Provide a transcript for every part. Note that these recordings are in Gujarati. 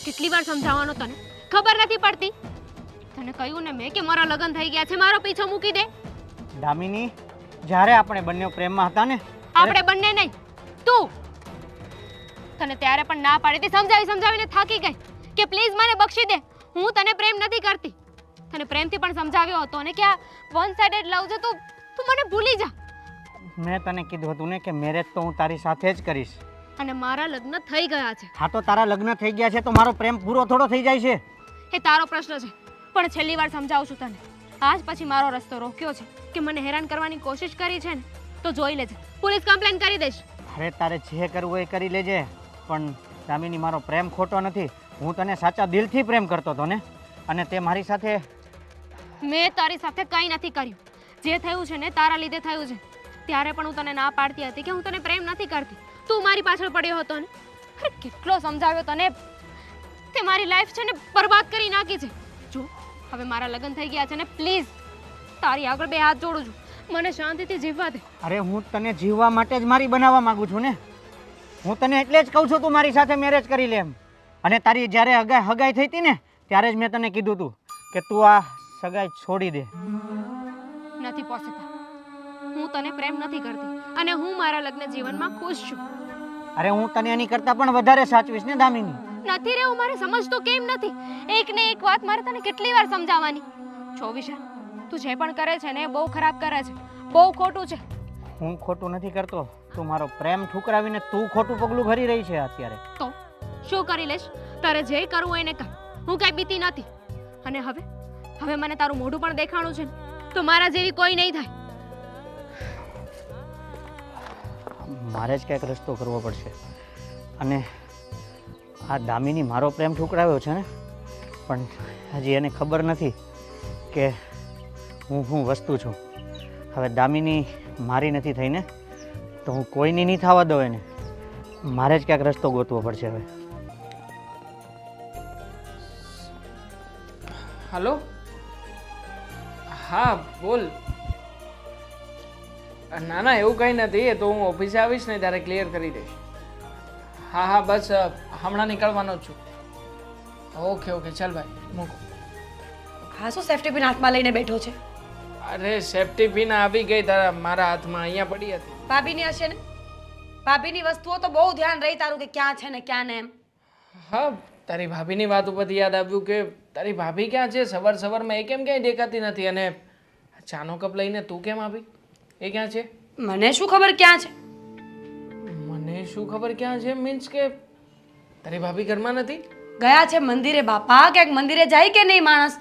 કેટલી વાર સમજાવવાનો તને? ખબર નથી પડતી? તને કહ્યું ને મેં કે મારા લગ્ન થઈ ગયા છે, મારો પીછો મૂકી દે. દામિની, જ્યારે આપણે બંને પ્રેમમાં હતા ને, આપણે બંને નહીં, તું. તને ત્યારે પણ ના પાડી હતી, સમજાવીને થાકી ગઈ કે પ્લીઝ મને બક્ષી દે, હું તને પ્રેમ નથી કરતી. તને પ્રેમથી પણ સમજાવ્યો હતો ને કે આ વન સાઇડેડ લવ છે, તું મને ભૂલી જા. મેં તને કીધું હતું ને કે મેરેજ તો હું તારી સાથે જ કરીશ. અને મારા લગ્ન થઈ ગયા છે. હા તો તારા લગ્ન થઈ ગયા છે તો મારો પ્રેમ પૂરો થોડો થઈ જાય છે? એ તારો પ્રશ્ન છે, પણ છેલ્લી વાર સમજાવું છું તને. આજ પછી મારો રસ્તો રોક્યો છે કે મને હેરાન કરવાની કોશિશ કરી છે ને, તો જોઈ લેજે, પોલીસ કમ્પ્લેન કરી દઈશ. અરે તારે જે કરવું હોય એ કરી લેજે, પણ દામિની મારો પ્રેમ ખોટો નથી. હું તને સાચા દિલથી પ્રેમ કરતો હતો ને, અને તે મારી સાથે... મેં તારી સાથે કંઈ નથી કર્યું. જે થયું છે ને તારા લીધે થયું છે. ત્યારે પણ હું તને ના પાડતી હતી કે હું તને પ્રેમ નથી કરતી. તું મારી પાછળ પડ્યો હતો ને. અરે કેટલો સમજાવ્યો તને. તે મારી લાઈફ છે ને બરબાદ કરી નાખી છે. જો હવે મારા લગ્ન થઈ ગયા છે ને, પ્લીઝ તારી આગળ બે હાથ જોડું છું, મને શાંતિથી જીવવા દે. અરે હું તને જીવવા માટે જ મારી બનાવવા માંગુ છું ને. હું તને એટલે જ કહું છું તું મારી સાથે મેરેજ કરી લે એમ. અને તારી જ્યારે હગાઈ થઈ હતી ને, ત્યારે જ મેં તને કીધું હતું કે તું આ સગાઈ છોડી દે. નથી પોસિબલ. હું તને પ્રેમ નથી કરતી અને હું મારા લગ્ન જીવનમાં ખુશ છું. અરે હું તને એની કરતાં પણ વધારે સાચવીશ ને દામિની. નથી રહેવું, મારે સમજતો કેમ નથી? એક ને એક વાત મારે તને કેટલી વાર સમજાવવાની? જો વિશાલ, તું જે પણ કરે છે ને એ બહુ ખરાબ કરે છે, બહુ ખોટું છે. હું ખોટું નથી કરતો, તું મારો પ્રેમ ઠુકરાવીને તું ખોટું પગલું ભરી રહી છે અત્યારે. તો શું કરી લેશ? તારે જે કરવું હોય એને કર, હું કાંઈ બીતી નથી. અને હવે મને તારું મોઢું પણ દેખાણું છે ને, તો મારા જેવી કોઈ નહીં થાય. મારે જ કંઈક રસ્તો કરવો પડશે. અને આ દામિની મારો પ્રેમ ઠુકરાવ્યો છે ને, પણ હજી એને ખબર નથી કે હું વસ્તુ છું. હવે દામિની મારી નથી થઈ ને, તો હું કોઈની નહીં થવા દઉં એને. મારે જ ક્યાંક રસ્તો ગોતવો પડશે હવે. હલો, હા બોલ. ના ના એવું કંઈ નથી, એ તો હું ઓફિસે આવીશ ને ત્યારે ક્લિયર કરી દઈશ. હા બસ હમણાં નીકળવાનો જ છું. ઓકે ચાલ ભાઈ, મૂકો. હા, શું સેફ્ટી પિન હાથમાં લઈને બેઠો છે? અરે સેફ્ટી પિન આવી ગઈ મારા હાથમાં, અહીંયા પડી હતી. ભાભીની હશે ને? ભાભીની વસ્તુઓ તો બહુ ધ્યાન રહી તારું કે ક્યાં છે ને ક્યાં ને એમ. હા, તારી ભાભીની વાત ઉપરથી યાદ આવ્યું કે તારી ભાભી ક્યાં છે? સવારમાં એ કેમ ક્યાંય દેખાતી નથી? અને ચાનો કપ લઈને તું કેમ આવી? એ ક્યાં છે? મને શું ખબર ક્યાં છે? મને શું ખબર ક્યાં છે મીન્સ કે તારી ભાભી ઘરમાં નથી? ગયા છે મંદિરે બાપા. ક્યાંક મંદિરે જાય કે નહીં માણસ?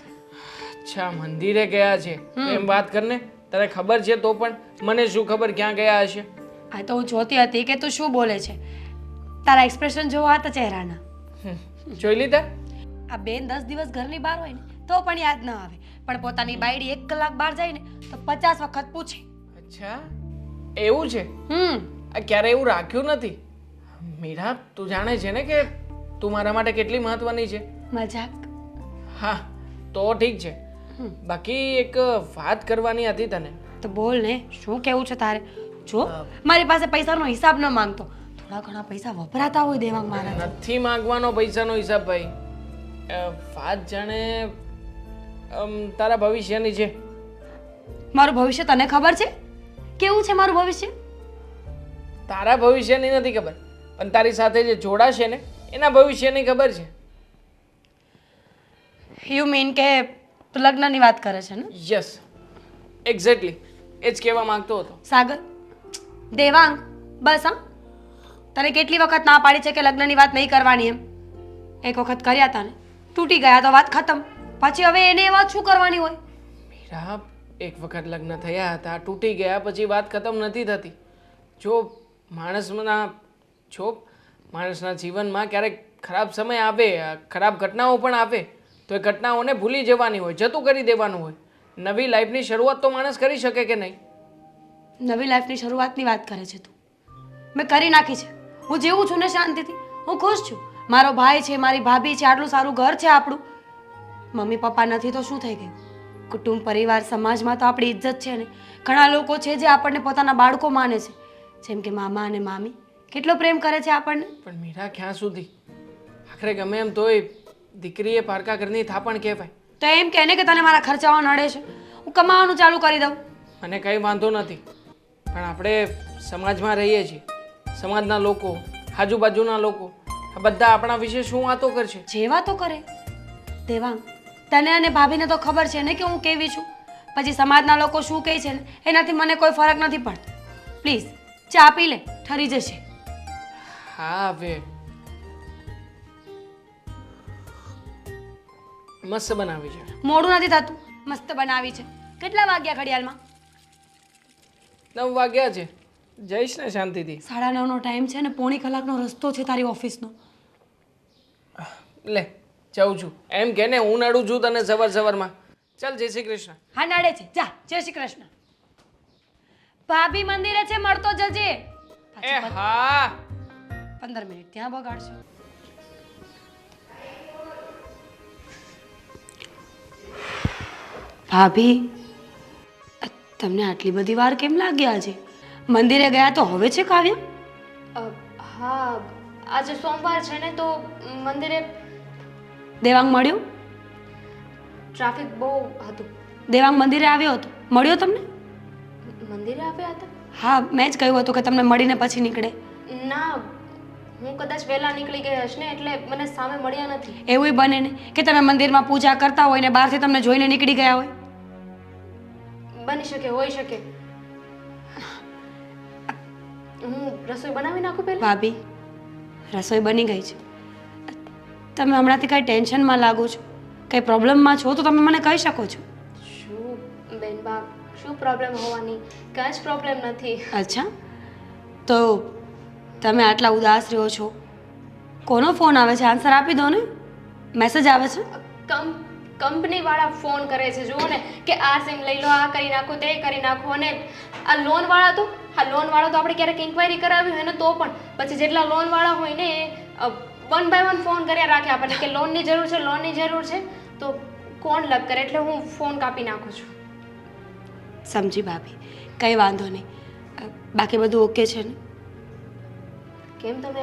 અચ્છા, મંદિરે ગયા છે એમ વાત કરને. તને ખબર છે તો પણ મને શું ખબર ક્યાં ગયા હશે? આ તો હું જોતી હતી કે તું શું બોલે છે. તારા એક્સપ્રેશન જોવા હતા ચહેરાના. જોઈ લીધા? આ બેન 10 દિવસ ઘરની બહાર હોય ને તો પણ યાદ ન આવે, પણ પોતાની બાયડી 1 કલાક બહાર જાય ને તો 50 વખત પૂછે. અચ્છા એવું છે? આ ક્યારે એવું રાખ્યું નથી. મીરા, તું જાણે છે ને કે તું મારા માટે કેટલી મહત્વની છે. મજાક? હા તો ઠીક છે. બાકી એક વાત કરવાની હતી તને. તો બોલ ને, શું કેવું છે તારે? જો મારી પાસે પૈસાનો હિસાબ ન માંગતો, થોડા ઘણા પૈસા વપરાતા હોય દેવાંગ મારા. નથી માંગવાનો પૈસાનો હિસાબ ભાઈ. વાત જાણે તારા ભવિષ્યની છે. મારું ભવિષ્ય તને ખબર છે? કેવું છે મારું ભવિષ્ય? તારા ભવિષ્યની નથી ખબર, પણ તારી સાથે જે જોડાશે ને એના ભવિષ્યની ખબર છે. યુ મીન કે તું લગ્નની વાત કરે છે ને? યસ, એક્ઝેક્ટલી એ જ કહેવા માંગતો હતો. સાગર, દેવાંગ, બસ હા. તને કેટલી વખત ના પાડી છે કે લગ્નની વાત નહીં કરવાની એમ? એક વખત કર્યા હતા ને, તૂટી ગયા તો વાત ખતમ. પછી હવે એને એ વાત શું કરવાની હોય? મીરા, એક વખત લગ્ન થયા હતા, તૂટી ગયા, પછી વાત ખતમ નથી થતી. જો માણસના જીવનમાં ક્યારેક ખરાબ સમય આવે, ખરાબ ઘટનાઓ પણ આવે, તો એ ઘટનાઓને ભૂલી જવાની હોય, જતું કરી દેવાનું હોય. નવી લાઈફની શરૂઆત તો માણસ કરી શકે કે નહીં? નવી લાઈફની શરૂઆતની વાત કરે છે તું? મેં કરી નાખી છે. હું જીવું છું ને શાંતિથી, હું ખુશ છું. મારો ભાઈ છે, મારી ભાભી છે, આટલું સારું ઘર છે આપણું. મમ્મી પપ્પા નથી તો શું થઈ ગયું? કુટુંબ પરિવાર સમાજમાં તો આપણી ઇજ્જત છે ને. ઘણા લોકો છે જે આપણને પોતાના બાળકો માને છે, જેમ કે મામા અને મામી. કેટલો પ્રેમ કરે છે આપણને. પણ મીરા, ક્યાં સુધી? આખરે ગમે એમ તોય દીકરીએ પારકા ઘરની થાપણ કહેવાય. તો એમ કહે ને કે તને મારા ખર્ચાઓ નડે છે, હું કમાવાનું ચાલુ કરી દઉં. મને કંઈ વાંધો નથી, પણ આપણે સમાજમાં રહીએ છીએ. સમાજના લોકો, આજુબાજુના લોકો આ બધા આપણા વિશે શું વાતો કરશે? જે વાતો કરે દેવાંગ, તને અને ભાભીને તો ખબર છે ને કે હું કેવી છું. પછી સમાજના લોકો શું કહે છે ને એનાથી મને કોઈ ફરક નથી પડતો. પ્લીઝ ચા પી લે, ઠરી જશે. હા, હવે મસ્ત બનાવી છે. મોડું નથી થતું, મસ્ત બનાવી છે. કેટલા વાગ્યા ઘડિયાળમાં? 9 વાગ્યા છે. જઈશ ને શાંતિથી. 9:30નો ટાઈમ છે ને પોણી કલાકનો રસ્તો છે તારી ઓફિસનો. લે જાઉં છું. એમ કે ને હું નડું છું તને સવારમાં. ચાલ, જય શ્રી કૃષ્ણ. હા નડે છે, જા. જય શ્રી કૃષ્ણ. ભાભી મંદિરે છે, મળતો જજે. એ હા, 15 મિનિટ ત્યાં બગાડશે. ભાભી, તમને આટલી બધી વાર કેમ લાગી આજે? મંદિરે ગયા તો હવે છે કાવ્ય? હા, આજે સોમવાર છે ને તો મંદિરે દેવાંગ મળ્યો? ટ્રાફિક બહુ હતું. દેવાંગ મંદિરે આવ્યો હતો, મળ્યો તમને? મંદિરે આવ્યા હતા? હા, મેં જ કહ્યું હતું કે તમને મળીને પછી નીકળે. ના, હું કદાચ વહેલા નીકળી ગઈ હશે ને એટલે મને સામે મળ્યા નથી. એવું બને ને કે તમે મંદિરમાં પૂજા કરતા હોય ને બહારથી તમને જોઈને નીકળી ગયા હોય. બની શકે, હોઈ શકે. હું રસોઈ બનાવી નાખું પહેલા? ભાભી, રસોઈ બની ગઈ છે. તમે હમણાંથી કઈ ટેન્શનમાં લાગો છો, કઈ પ્રોબ્લેમમાં છો તો તમે મને કહી શકો છો. શું બેનબા, શું પ્રોબ્લેમ હોવાની? કાંઈ જ પ્રોબ્લેમ નથી. અચ્છા, તો તમે આટલા ઉદાસ રહ્યો છો. કોનો ફોન આવે છે? આન્સર આપી દો ને. મેસેજ આવે છે? કંપનીવાળા ફોન કરે છે. જુઓ ને કે આ સિમ લઈ લો, આ કરી નાખો, તે કરી નાખો. અને આ લોનવાળા તો આપણે ક્યારેક ઇન્ક્વાયરી કરાવી હોય ને તો પણ પછી જેટલા લોનવાળા હોય ને એ 1 by 1 ફોન કર્યા રાખે આપણને કે લોનની જરૂર છે, લોનની જરૂર છે. તો કોણ લગ કરે, એટલે હું ફોન કાપી નાખું છું. સમજી ભાભી, કંઈ વાંધો નહીં. બાકી બધું ઓકે છે ને? કેમ તમે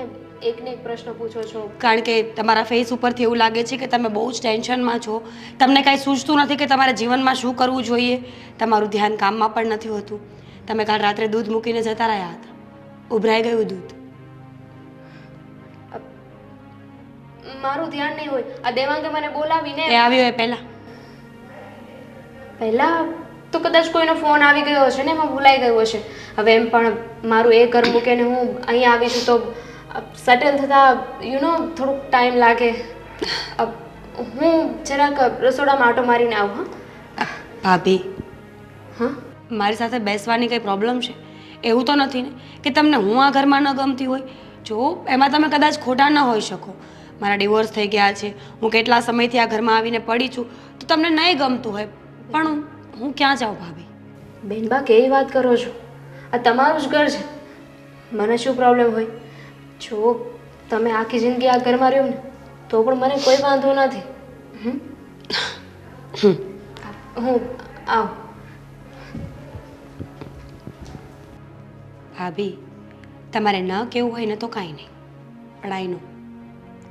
એકને એક પ્રશ્ન પૂછો છો? કારણ કે તમારા ફેસ ઉપરથી એવું લાગે છે કે તમે બહુ જ ટેન્શનમાં છો. તમને કાંઈ સૂઝતું નથી કે તમારે જીવનમાં શું કરવું જોઈએ. તમારું ધ્યાન કામમાં પણ નથી હોતું. તમે કાલ રાત્રે દૂધ મૂકીને જતા રહ્યા હતા, ઉભરાઈ ગયું દૂધ. મારું ધ્યાન નહીં હોય. આ દેવાંગે મને બોલાવીને એ આવ્યો એ પહેલા તો કદાચ કોઈનો ફોન આવી ગયો હશે ને એમાં ભૂલાઈ ગયું હશે. હવે એમ પણ મારું એ ઘર મૂકીને હું અહીંયા આવી છું તો સેટલ થતા થોડુંક ટાઈમ લાગે. હું જરાક રસોડામાં આંટો મારીને આવું. હા ભાભી, હા, મારી સાથે બેસવાની કંઈ પ્રોબ્લેમ છે? એવું તો નથી ને કે તમને હું આ ઘરમાં ન ગમતી હોય? જો એમાં તમે કદાચ ખોટા ન હોઈ શકો. મારા ડિવોર્સ થઈ ગયા છે, હું કેટલા સમયથી આ ઘરમાં આવીને પડી છું, તો તમને નહીં ગમતું હોય. પણ હું ક્યાં જાઉં ભાભી? બેનબા કેવી વાત કરો છો? આ તમારું જ ઘર છે, મને શું પ્રોબ્લેમ હોય? જો તમે આખી જિંદગી આ ઘરમાં રહ્યો ને તો પણ મને કોઈ વાંધો નથી. હું આવ. ભાભી, તમારે ન કહેવું હોય ને તો કાંઈ નહીં, પણ આઈ નો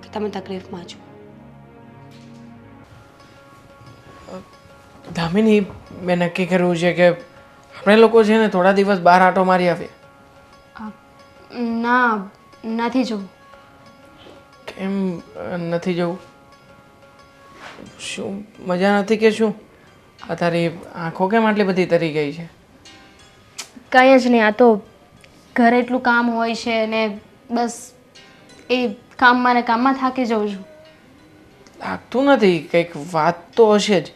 કે તમે તકલીફમાં છો. દામિની, મેં નક્કી કર્યું છે કે આપણે લોકો છે ને થોડા દિવસ બહાર આંટો મારી આવીએ. ના, નથી જવું. કેમ નથી જવું? શું મજા નથી કે શું? આ તારી આંખો કેમ આટલી બધી તરી ગઈ છે? કંઈ જ નહીં, આ તો ઘરે એટલું કામ હોય છે ને બસ એ કામમાં ને કામમાં થાકી જાઉં છું. લાગતું નથી, કંઈક વાત તો હશે જ.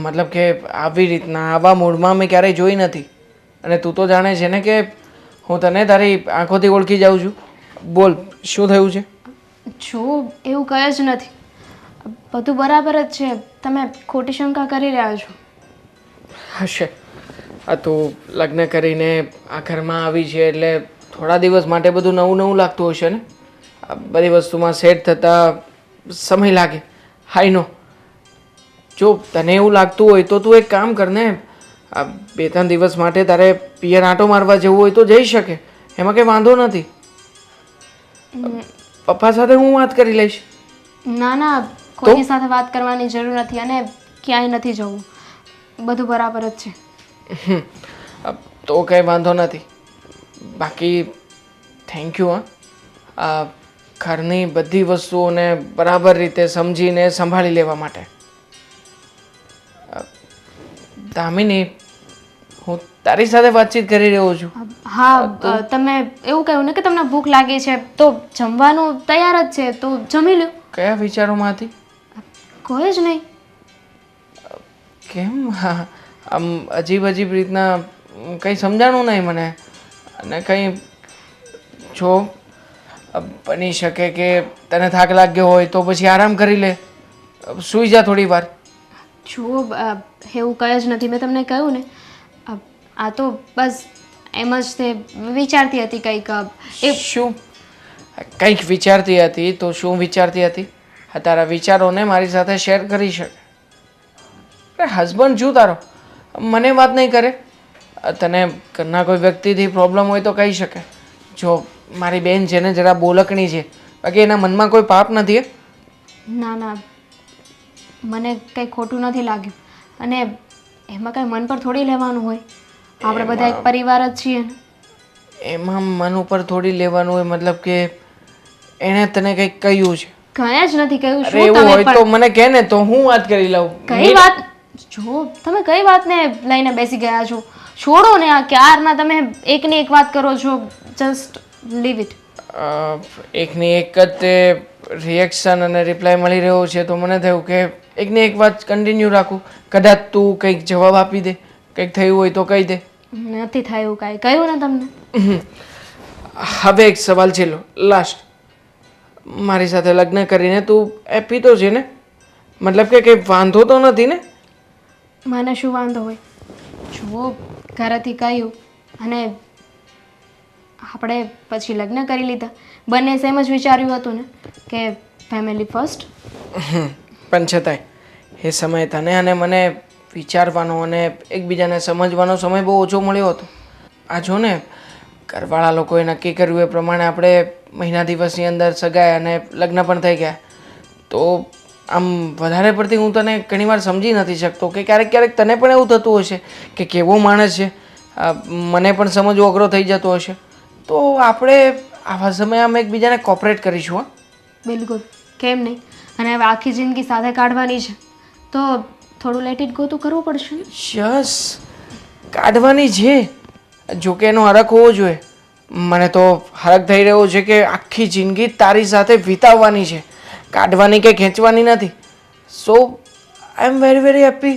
મતલબ કે આવી રીતના આવા મૂડમાં મેં ક્યારેય જોઈ નથી. અને તું તો જાણે છે ને કે હું તને તારી આંખોથી ઓળખી જાઉં છું. બોલ, શું થયું છે? જો એવું કંઈ જ નથી, બધું બરાબર જ છે. તમે ખોટી શંકા કરી રહ્યા છો. હશે. આ તું લગ્ન કરીને આ ઘરમાં આવી છે એટલે થોડા દિવસ માટે બધું નવું નવું લાગતું હશે ને? આ બધી વસ્તુમાં સેટ થતાં સમય લાગે. હાઈ નો. જો તને એવું લાગતું હોય તો તું એક કામ કર ને, આ 2-3 દિવસ માટે તારે પિયર આંટો મારવા જવું હોય તો જઈ શકે, એમાં કંઈ વાંધો નથી. પપ્પા સાથે હું વાત કરી લઈશ. ના ના કોઈની સાથે વાત કરવાની જરૂર નથી અને ક્યાંય નથી જવું, બધું બરાબર જ છે. તો કંઈ વાંધો નથી. બાકી થેન્ક યુ. આ ઘરની બધી વસ્તુઓને બરાબર રીતે સમજીને સંભાળી લેવા માટે. દામિની, હું તારી સાથે વાતચીત કરી રહ્યો છું. હા તમે એવું કહ્યું ને કે તમને ભૂખ લાગી છે તો જમવાનું તૈયાર જ છે, તો જમી લો. કયા વિચારોમાં હતી? કોઈ જ નહીં. કેમ આમ અજીબ અજીબ રીતના કંઈ સમજાણું નહીં મને. અને કંઈ જો બની શકે કે તને થાક લાગ્યો હોય તો પછી આરામ કરી લે, સૂઈ જા થોડી વાર. જુઓ એવું કંઈ જ નથી, મેં તમને કહ્યું ને આ તો બસ એમ જ તે વિચારતી હતી કંઈક. શું કંઈક વિચારતી હતી? તો શું વિચારતી હતી? આ તારા વિચારોને મારી સાથે શેર કરી શકે. હસબન્ડ છું તારો, મને વાત નહીં કરે? તને ઘરના કોઈ વ્યક્તિથી પ્રોબ્લેમ હોય તો કહી શકે. જો મારી બેન છે ને જરા બોલકણી છે, બાકી એના મનમાં કોઈ પાપ નથી. ના ના મને કંઈ ખોટું નથી લાગ્યું, અને એમાં કંઈ મન પર થોડી લેવાનું હોય, આપણે બધા એક પરિવાર જ છીએ ને. એમાં મન ઉપર થોડી લેવાનું હોય મતલબ કે એણે તને કંઈક કહ્યું છે? કંઈ જ નથી કહ્યું. અરે શું એવું તમે હોય તો મને કહે ને, તો હું વાત કરી લઉં. કઈ વાત? જો તમે કઈ વાતને લઈને બેસી ગયા છો? છોડો ને, આ ક્યારના તમે એકની એક વાત કરો છો. Just leave it. એકની એક જ તે રિએક્શન અને રિપ્લાય મળી રહ્યો છે તો મને થયું કે એકની એક વાત કન્ટિન્યુ રાખું. કદાચ તું કંઈક જવાબ આપી દે, કંઈક થયું હોય તો કહી દે. નથી થયું કાંઈ, કહ્યું ને તમને. હવે એક સવાલ છે, લાસ્ટ. મારી સાથે લગ્ન કરીને તું હેપી તો છે ને? મતલબ કે કંઈ વાંધો તો નથી ને? મને શું વાંધો હોય? જુઓ ઘરેથી કહ્યું અને આપણે પછી લગ્ન કરી લીધા. બંને સેમ જ વિચાર્યું હતું ને કે ફેમિલી ફર્સ્ટ. પણ છતાંય એ સમયે તને અને મને વિચારવાનો અને એકબીજાને સમજવાનો સમય બહુ ઓછો મળ્યો હતો. આ જો ને, ઘરવાળા લોકોએ નક્કી કર્યું એ પ્રમાણે આપણે મહિના દિવસની અંદર સગાઈ અને લગ્ન પણ થઈ ગયા. તો આમ વધારે પડતી હું તને ઘણીવાર સમજી નથી શકતો કે ક્યારેક ક્યારેક તને પણ એવું થતું હશે કે કેવો માણસ છે, મને પણ સમજવો અઘરો થઈ જતો હશે. તો આપણે આવા સમયે આમ એકબીજાને કોપરેટ કરીશું. બિલકુલ, કેમ નહીં. અને હવે આખી જિંદગી સાથે કાઢવાની છે તો થોડું લેટ ઇટ ગો તો કરવું પડશે ને. યસ, કાઢવાની છે. જોકે એનો હરખ હોવો જોઈએ. મને તો હરખ થઈ રહ્યો છે કે આખી જિંદગી તારી સાથે વિતાવવાની છે, કાઢવાની કે ખેંચવાની નથી. સો આઈ એમ વેરી વેરી હેપી.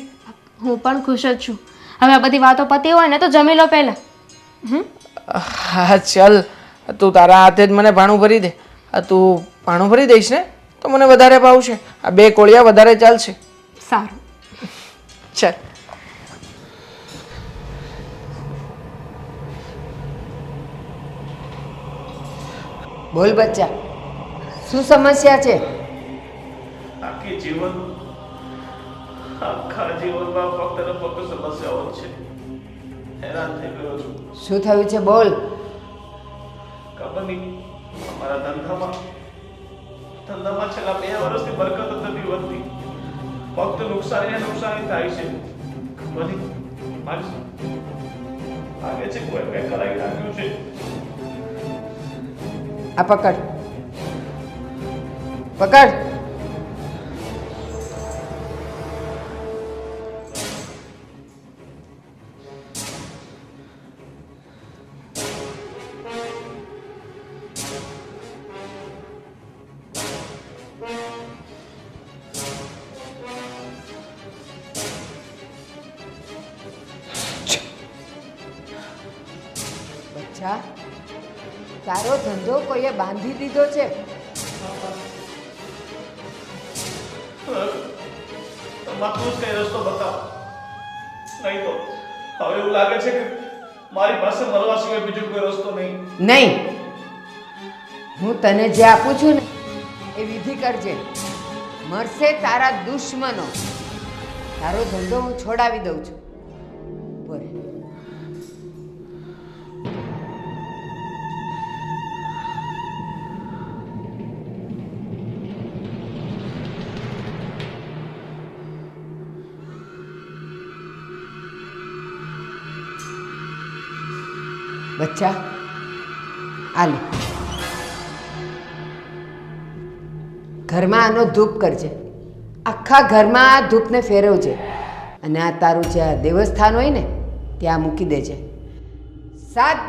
હું પણ ખુશ જ છું. હવે આ બધી વાતો પતી હોય ને તો જમી લો પહેલાં. હા ચાલ, તું તારા હાથે જ મને ભાણું ભરી દે. તું ભાણું ભરી દઈશ ને તો મને વધારે ભાવશે. આ 2 કોળિયા વધારે ચાલશે. સારું ચાલ. બોલ બચ્ચા, શું સમસ્યા છે? આખા જીવનમાં ફક્ત ને ફક્ત સમસ્યાઓ જ છે. હેરાન થઈ ગયો છું. શું થયું છે બોલ. ખબર નહીં, અમારા ધંધામાં છેલ્લા 2 વર્ષથી બરકત જ નથી વધતી. ફક્ત નુકસાની થાય છે. ખબર નહીં, મારી લાગે છે કોઈ કંઈ કરાવી નાખ્યું છે. આ પકડ પકડ. બચ્ચા, તારો ધંધો કોઈએ બાંધી દીધો છે. તમારું જ કઈ રસ્તો બતાવો, નહીં તો હવે એવું લાગે છે કે મારી પાસે મરવા સિવાય બીજો કોઈ રસ્તો નહીં. નહીં, હું તને જે આપું છું ને એ વિધિ કરજે. મરશે તારા દુશ્મનો. તારો ધંધો હું છોડાવી દઉં છું. બોલ. બચ્ચા આલે ઘરમાં આનો ધૂપ કરજે, આખા ઘરમાં આ ધૂપને ફેરવજે અને આ તારું જે આ દેવસ્થાન હોય ને ત્યાં મૂકી દેજે. 7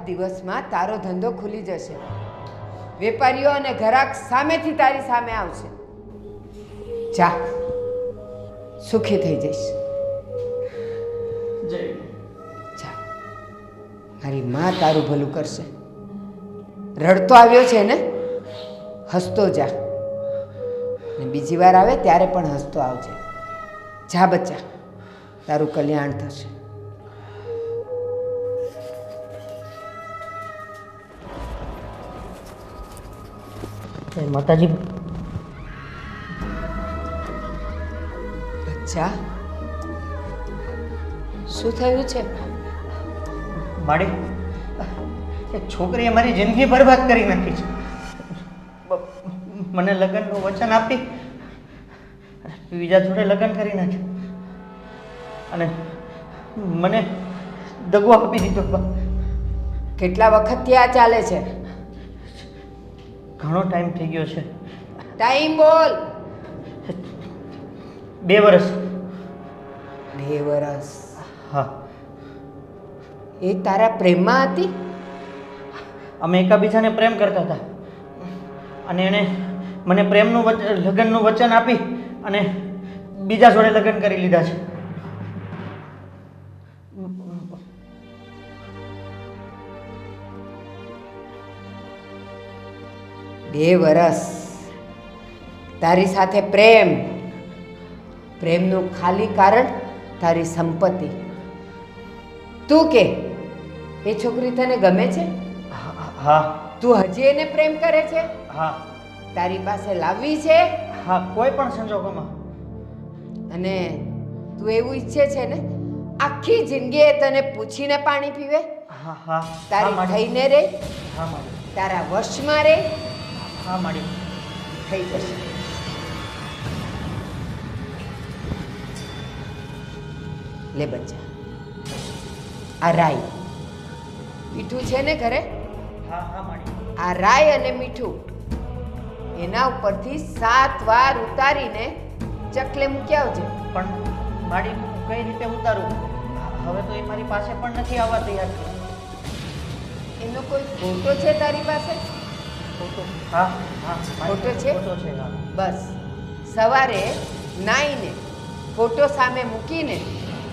દિવસમાં તારો ધંધો ખુલી જશે. વેપારીઓ અને ગ્રાહક સામેથી તારી સામે આવશે. જા, સુખી થઈ જઈશ. જય જા, મારી માં તારું ભલું કરશે. રડતો આવ્યો છે ને, હસતો જા, અને બીજી વાર આવે ત્યારે પણ હસતો આવજે. જા બચ્ચા, તારું કલ્યાણ થશે. જય માતાજી. બચ્ચા, શું થયું છે? માડી, એક છોકરીએ મારી જિંદગી બરબાદ કરી નાખી છે. મને લગ્નનું વચન આપી બીજા જોડે લગ્ન કરી નાખ્યા અને મને દગો આપી દીધો. કેટલા વખતથી આ ચાલે છે? ઘણો ટાઈમ થઈ ગયો છે. ટાઈમ બોલ. 2 વર્ષ. 2 વર્ષ? હા. એ તારા પ્રેમમાં હતી? અમે એકાબીજાને પ્રેમ કરતા હતા અને એણે મને લગ્નનું વચન આપી અને બીજા જોડે લગ્ન કરી લીધા છે. બે વર્ષ તારી સાથે પ્રેમનું ખાલી કારણ તારી સંપત્તિ. તું કે એ છોકરી તને ગમે છે? હા. તું હજી એને પ્રેમ કરે છે? હા. તારી પાસે લાવવી છે? હા, કોઈ પણ સંજોગોમાં. અને તું એવું ઈચ્છે છે ને આખી જિંદગી એ તને પૂછીને પાણી પીવે? હા. હા. તારી થઈને રે? હા માડી. તારા વશમાં રે? હા માડી. થઈ જશે. લે બચ્ચા, આ રાઈ મીઠું છે ને ઘરે? હા. હા માડી. આ રાઈ અને મીઠું એના ઉપરથી 7 વાર ઉતારીને ચકલે મૂકી આવજે. પણ માડી, કઈ રીતે ઉતારું? હવે તો એ મારી પાસે પણ નથી આવવા તૈયાર છે. એનો કોઈ ફોટો છે તારી પાસે? ફોટો? હા. હા. ફોટો છે? ફોટો છે. હા. બસ સવારે નાઈને ફોટો સામે મૂકીને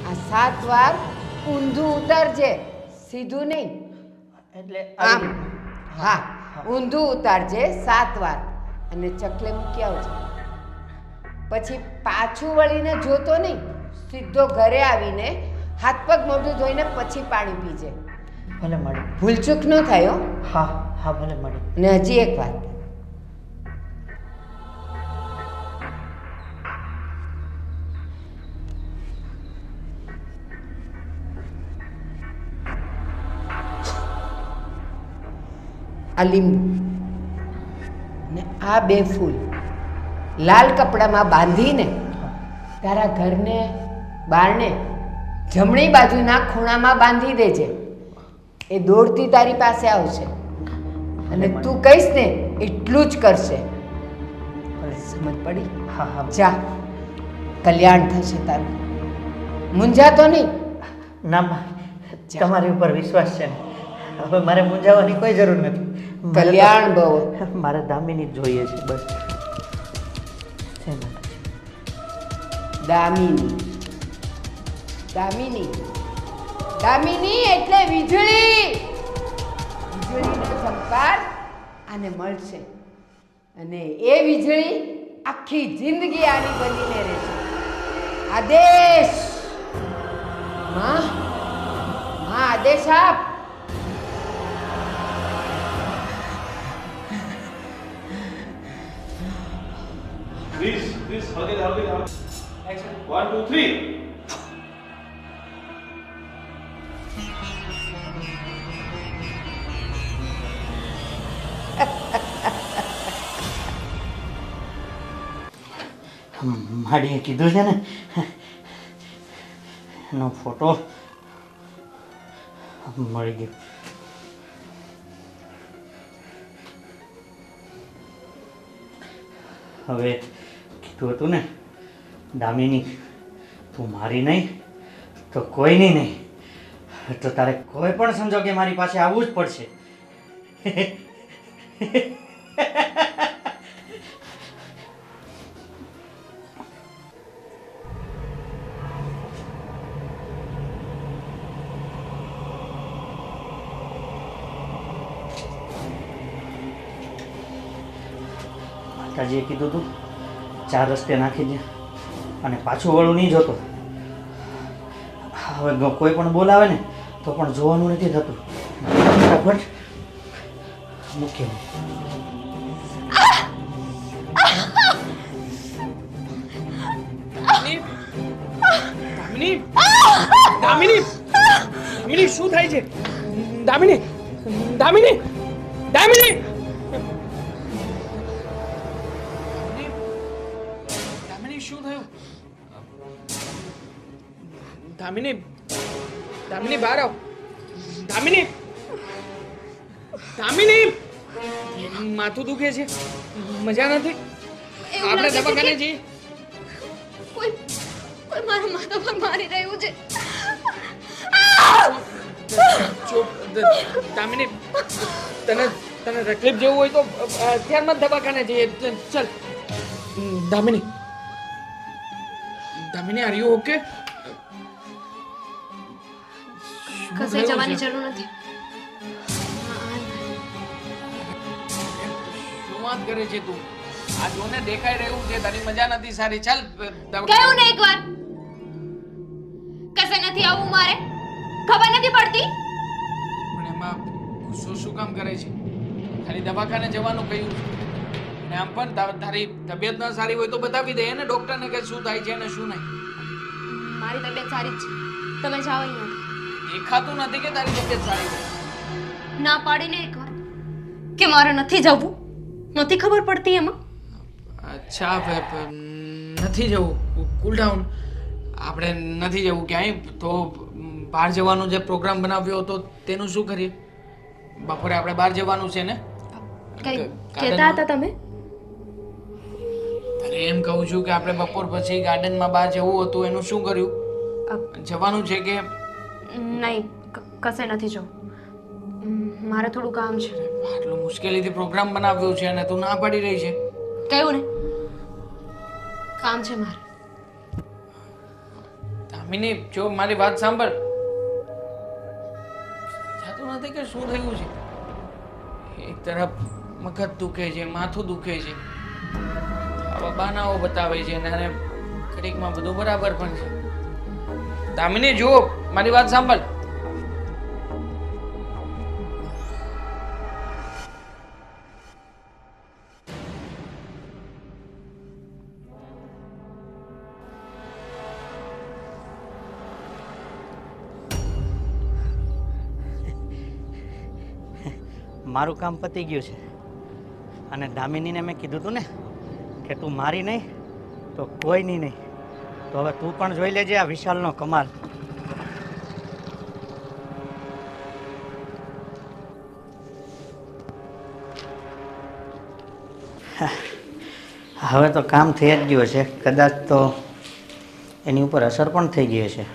આ 7 વાર ઊંધું ઉતારજે, સીધું નહીં. એટલે આમ. હા, ઊંધું ઉતારજે 7 વાર અને ચકલે મૂકી આવજે. પછી પાછું વળીને જોતો નહીં, સીધો ઘરે આવીને હાથ પગ મોઢું ધોઈને પછી પાણી પીજે. ભલે માડી. ભૂલચૂક ન થાય હો. હા. હા ભલે માડી. અને હજી એક વાત, આ લીંબુ ને આ 2 ફૂલ લાલ કપડામાં બાંધીને તારા ઘરને બારણે જમણી બાજુના ખૂણામાં બાંધી દેજે. એ દોડતી તારી પાસે આવશે અને તું કહીશ ને એટલું જ કરશે. સમજ પડી? હા. હા. જા, કલ્યાણ થશે તારું. મૂંઝાતો નહીં. ના, તમારી ઉપર વિશ્વાસ છે ને. હવે મારે મૂંઝાવાની કોઈ જરૂર નથી. કલ્યાણ બહુ. મારે દામિની જ જોઈએ છે બસ. દામિની. દામિની. દામિની એટલે વીજળી. વીજળીનો ચમકાર આને મળશે અને એ વીજળી આખી જિંદગી આની બનીને રહેશે. આદેશ માં, આદેશ આપ. Please, hurry. 1, 2, 3. માડીએ કીધું છે ને એનો ફોટો મળી ગયું. હવે કીધું હતું ને દામિની, તું મારી નહીં તો કોઈની નહીં, તો તારે કોઈ પણ સંજોગે મારી પાસે આવવું જ પડશે. માતાજીએ કીધું હતું 4 રસ્તે નાખી દે અને પાછું વળું નહીં જોતો. હવે કોઈ પણ બોલાવે ને તો પણ જોવાનું નથી થતું. ફટાફટ મૂકી દે. દામિની દામિની દામિની શું થાય છે? દામિની દામિની દામિની દામિની શું થયું? દામિની દામિની બહાર આવ. દામિની દામિની માથું દુખે છે, મજા નથી, આપણે દવાખાને જઈએ. કોઈ મારા માથા પર મારી રહ્યું છે. ચૂપ. દામિની તને તકલીફ જેવું હોય તો અત્યારમાં જ દવાખાને જઈએ. ચાલ. Damini Damini are you okay? કસે જવાની જરૂર નથી. શું વાત કરે છે તું? આ જોને દેખાઈ રહ્યું છે તારી મજા નથી સારી. ચાલ કહ્યું ને એકવાર કસે નથી આવવું મારે, ખબર નથી પડતી? પણ એમાં ગુસ્સો શું કામ કરે છે? ખાલી દવાખાને જવાનું કહ્યું છે. અને આમ પણ તારી તબિયત ન સારી હોય તો બતાવી દે ને ડોક્ટરને કે શું થાય છે અને શું નહીં. મારી તબિયત સારી જ છે, તમે જાઓ અહીંયા. દેખાતું નથી કે તારી તબિયત સારી હોય. ના પાડીને એકવાર કે મારે નથી જવું, નથી ખબર પડતી એમાં. અચ્છા નથી જવું. કુલ ડાઉન. આપણે નથી જવું ક્યાંય. તો બહાર જવાનો જે પ્રોગ્રામ બનાવ્યો હતો તેનું શું કરીએ? બપોરે આપણે બહાર જવાનું છે ને? કઈ કહેતા હતા તમે? અરે એમ કહું છું કે આપણે બપોર પછી ગાર્ડનમાં બહાર જવું હતું, એનું શું કર્યું? જવાનું છે કે નહીં? કશે નથી જવું, મારે થોડું કામ છે. આટલો મુશ્કેલીથી પ્રોગ્રામ બનાવ્યો છે અને તું ના પાડી રહી છે. કહ્યું ને કામ છે મારે. દામિની જો મારી વાત સાંભળ. જાતું નથી કે શું થયું છે? એક તરફ મગજ દુખે છે, માથું દુખે છે, આવા બહાનાઓ બતાવે છે અને ઘડીકમાં બધું બરાબર પણ છે. દામિની જો મારી વાત સાંભળ. મારું કામ પતી ગયું છે અને દામિનીને મેં કીધું હતું ને કે તું મારી નહીં તો કોઈની નહીં. તો હવે તું પણ જોઈ લેજે આ વિશાલનો કમાલ. હવે તો કામ થઈ જ ગયું છે. કદાચ તો એની ઉપર અસર પણ થઈ ગઈ છે,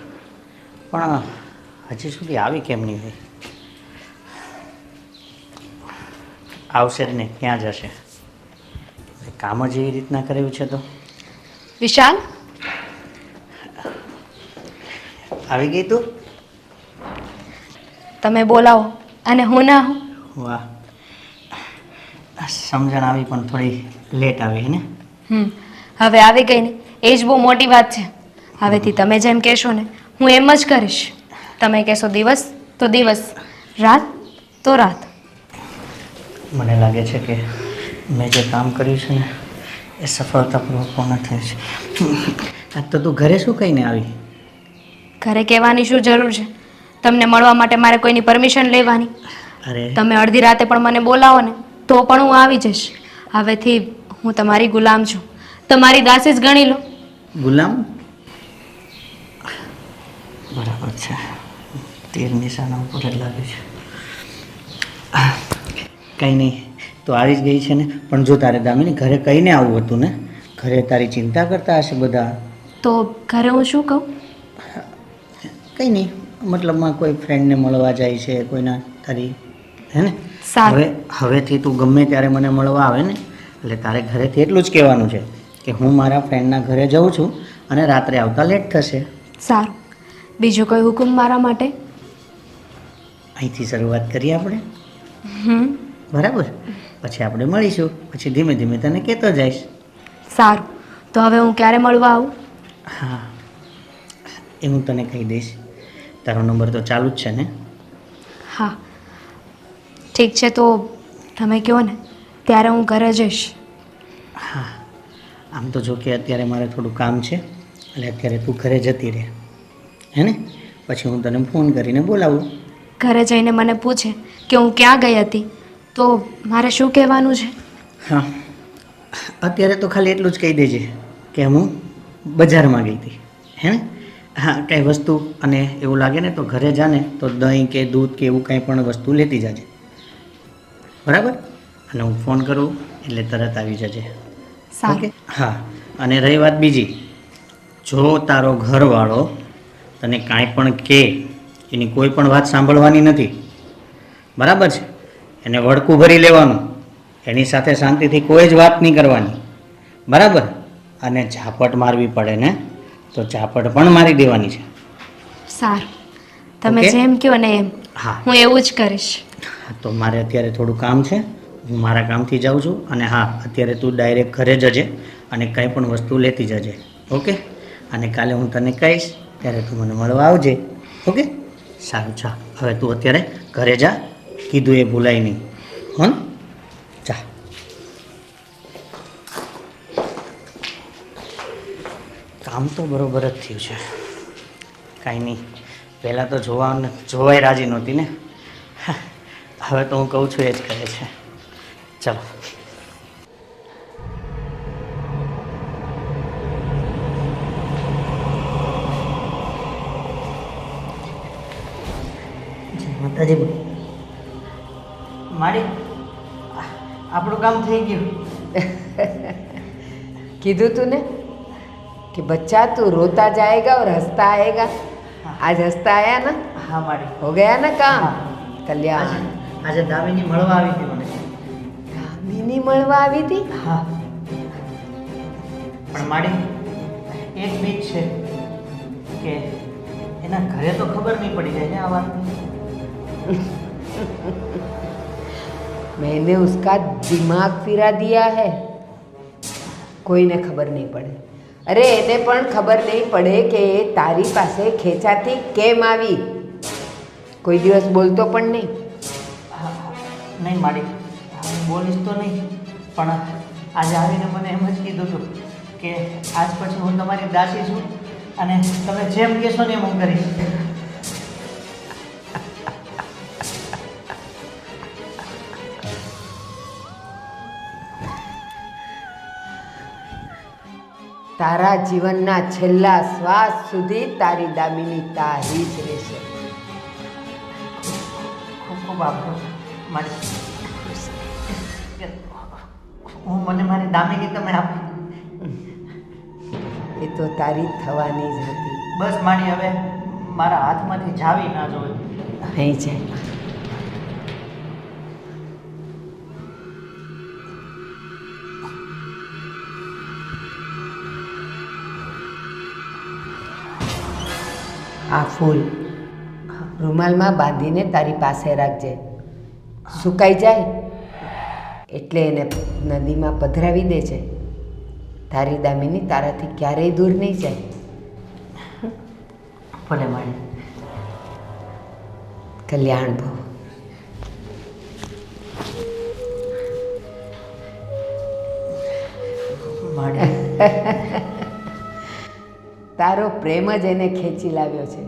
પણ હજી સુધી આવી કેમ નહીં હોય? આવશે જ નહીં, ક્યાં જશે? કામ જ એવી રીતના કર્યું છે. તો વિશાલ આવી ગઈ તું? તમે બોલાવો અને હું ના હું. વાહ, સમજણ આવી પણ થોડી લેટ આવી ને? હવે આવી ગઈ ને એ જ બહુ મોટી વાત છે. હવેથી તમે જેમ કહેશો ને હું એમ જ કરીશ. તમે કહેશો દિવસ તો દિવસ, રાત તો રાત. મને લાગે છે કે મેં જે કામ કર્યું છે ને એ સફળતાપૂર્વક પૂર્ણ થયું છે. આજ તો તું ઘરે શું કહીને આવી? ઘરે કહેવાની શું જરૂર છે? તમને મળવા માટે મારે કોઈની પરમિશન લેવાની? અરે તમે અડધી રાતે પણ મને બોલાવો ને તો પણ હું આવી જઈશ. હવેથી હું તમારી ગુલામ છું, તમારી દાસી જ ગણી લો. ગુલામ? બરાબર છે, તીર નિશાના ઉપર જ લાગે છે. કંઈ નહીં, તો આવી જ ગઈ છે ને. પણ જો તારે દામિની ઘરે કહીને આવવું હતું ને, ઘરે તારી ચિંતા કરતા હશે બધા. તો ઘરે હું શું કહું? કંઈ નહીં, મતલબમાં કોઈ ફ્રેન્ડને મળવા જાય છે, કોઈના તારી, હે ને? સારું. હવેથી તું ગમે ત્યારે મને મળવા આવે ને, એટલે તારે ઘરેથી એટલું જ કહેવાનું છે કે હું મારા ફ્રેન્ડના ઘરે જાઉં છું અને રાત્રે આવતા લેટ થશે. સારું. બીજો કોઈ હુકમ મારા માટે? અહીંથી શરૂઆત કરીએ આપણે, હમ. બરાબર? પછી આપણે મળીશું, પછી ધીમે ધીમે તને કહેતો જઈશ. સારું. તો હવે હું ક્યારે મળવા આવું? હા, એ હું તને કહી દઈશ. તારો નંબર તો ચાલુ જ છે ને? હા, ઠીક છે. તો તમે કહો ને ત્યારે હું ઘરે જઈશ. હા, આમ તો જો કે અત્યારે મારે થોડું કામ છે, એટલે અત્યારે તું ઘરે જતી રહે, હે ને? પછી હું તને ફોન કરીને બોલાવું. ઘરે જઈને મને પૂછે કે હું ક્યાં ગઈ હતી તો મારે શું કહેવાનું છે? હા, અત્યારે તો ખાલી એટલું જ કહી દેજે કે હું બજારમાં ગઈ હતી, હે ને? હા, કંઈ વસ્તુ અને એવું લાગે ને તો ઘરે જાને તો દહીં કે દૂધ કે એવું કંઈ પણ વસ્તુ લેતી જાજે, બરાબર? અને હું ફોન કરું એટલે તરત આવી જજે. સારું. હા, અને રહી વાત બીજી, જો તારો ઘરવાળો તને કાંઈ પણ કહે, એની કોઈ પણ વાત સાંભળવાની નથી, બરાબર છે? એને વળકું ભરી લેવાનું, એની સાથે શાંતિથી કોઈ જ વાત નહીં કરવાની, બરાબર? અને ઝાપટ મારવી પડે ને તો ઝાપટ પણ મારી દેવાની છે. સારું. તમે ઓકે? જેમ કહો ને એમ હા, હું એવું જ કરીશ. તો મારે અત્યારે થોડું કામ છે, હું મારા કામથી જાઉં છું. અને હા, અત્યારે તું ડાયરેક્ટ ઘરે જજે અને કંઈ પણ વસ્તુ લેતી જજે, ઓકે? અને કાલે હું તને કહીશ ત્યારે તું મને મળવા આવજે, ઓકે? સારું, ચાલ હવે તું અત્યારે ઘરે જા, કીધું એ ભૂલાય નહીં, હો ને? જા. કામ તો બરોબર જ થયું છે, કાંઈ નહીં. પહેલાં તો જોવાય રાજી નહોતી ને, હવે તો હું કહું છું એ જ કરે છે. ચાલો. જય માતાજી. મારી આપણું કામ થઈ ગયું. કીધું તું ને कि बच्चा तू रोता जाएगा और हंसता आएगा. आज हंसता आया ना, હા મારી, हो गया ना काम. આજે कल्याण. આજે દામિની મળવા આવી હતી મને. દામિની મળવા આવી હતી. હા, પણ મારી એક બીક છે કે એના ઘરે તો ખબર નહીં પડી જાય ને આ વાતની. मैंने उसका दिमाग फिरा दिया है. કોઈને ખબર નહીં પડે. અરે એને પણ ખબર નહીં પડે કે એ તારી પાસે ખેંચાથી કેમ આવી. કોઈ દિવસ બોલતો પણ નહીં. નહીં મારી, હું બોલીશ તો નહીં, પણ આજે આવીને મને એમ જ કીધું હતું કે આજ પછી હું તમારી દાસી છું અને તમે જેમ કહેશો ને એમ હું કરીશ. તારા જીવનના છેલ્લા શ્વાસ સુધી તારી દામિની તારી જ રહેશે. ખૂબ ખૂબ આભાર મારી. હું મને મારી દામિની તમે આપી. એ તો તારી થવાની જ હતી. બસ મારી હવે મારા હાથમાંથી જાવી ના જોવે. અહીં છે. આ ફૂલ રૂમાલમાં બાંધીને તારી પાસે રાખજે. સુકાઈ જાય એટલે એને નદીમાં પધરાવી દેજે. તારી દામિની તારાથી ક્યારેય દૂર નહીં જાય. ભલે મારી. કલ્યાણ ભવ. મારી તારો પ્રેમ જ એને ખેંચી લાવ્યો છે.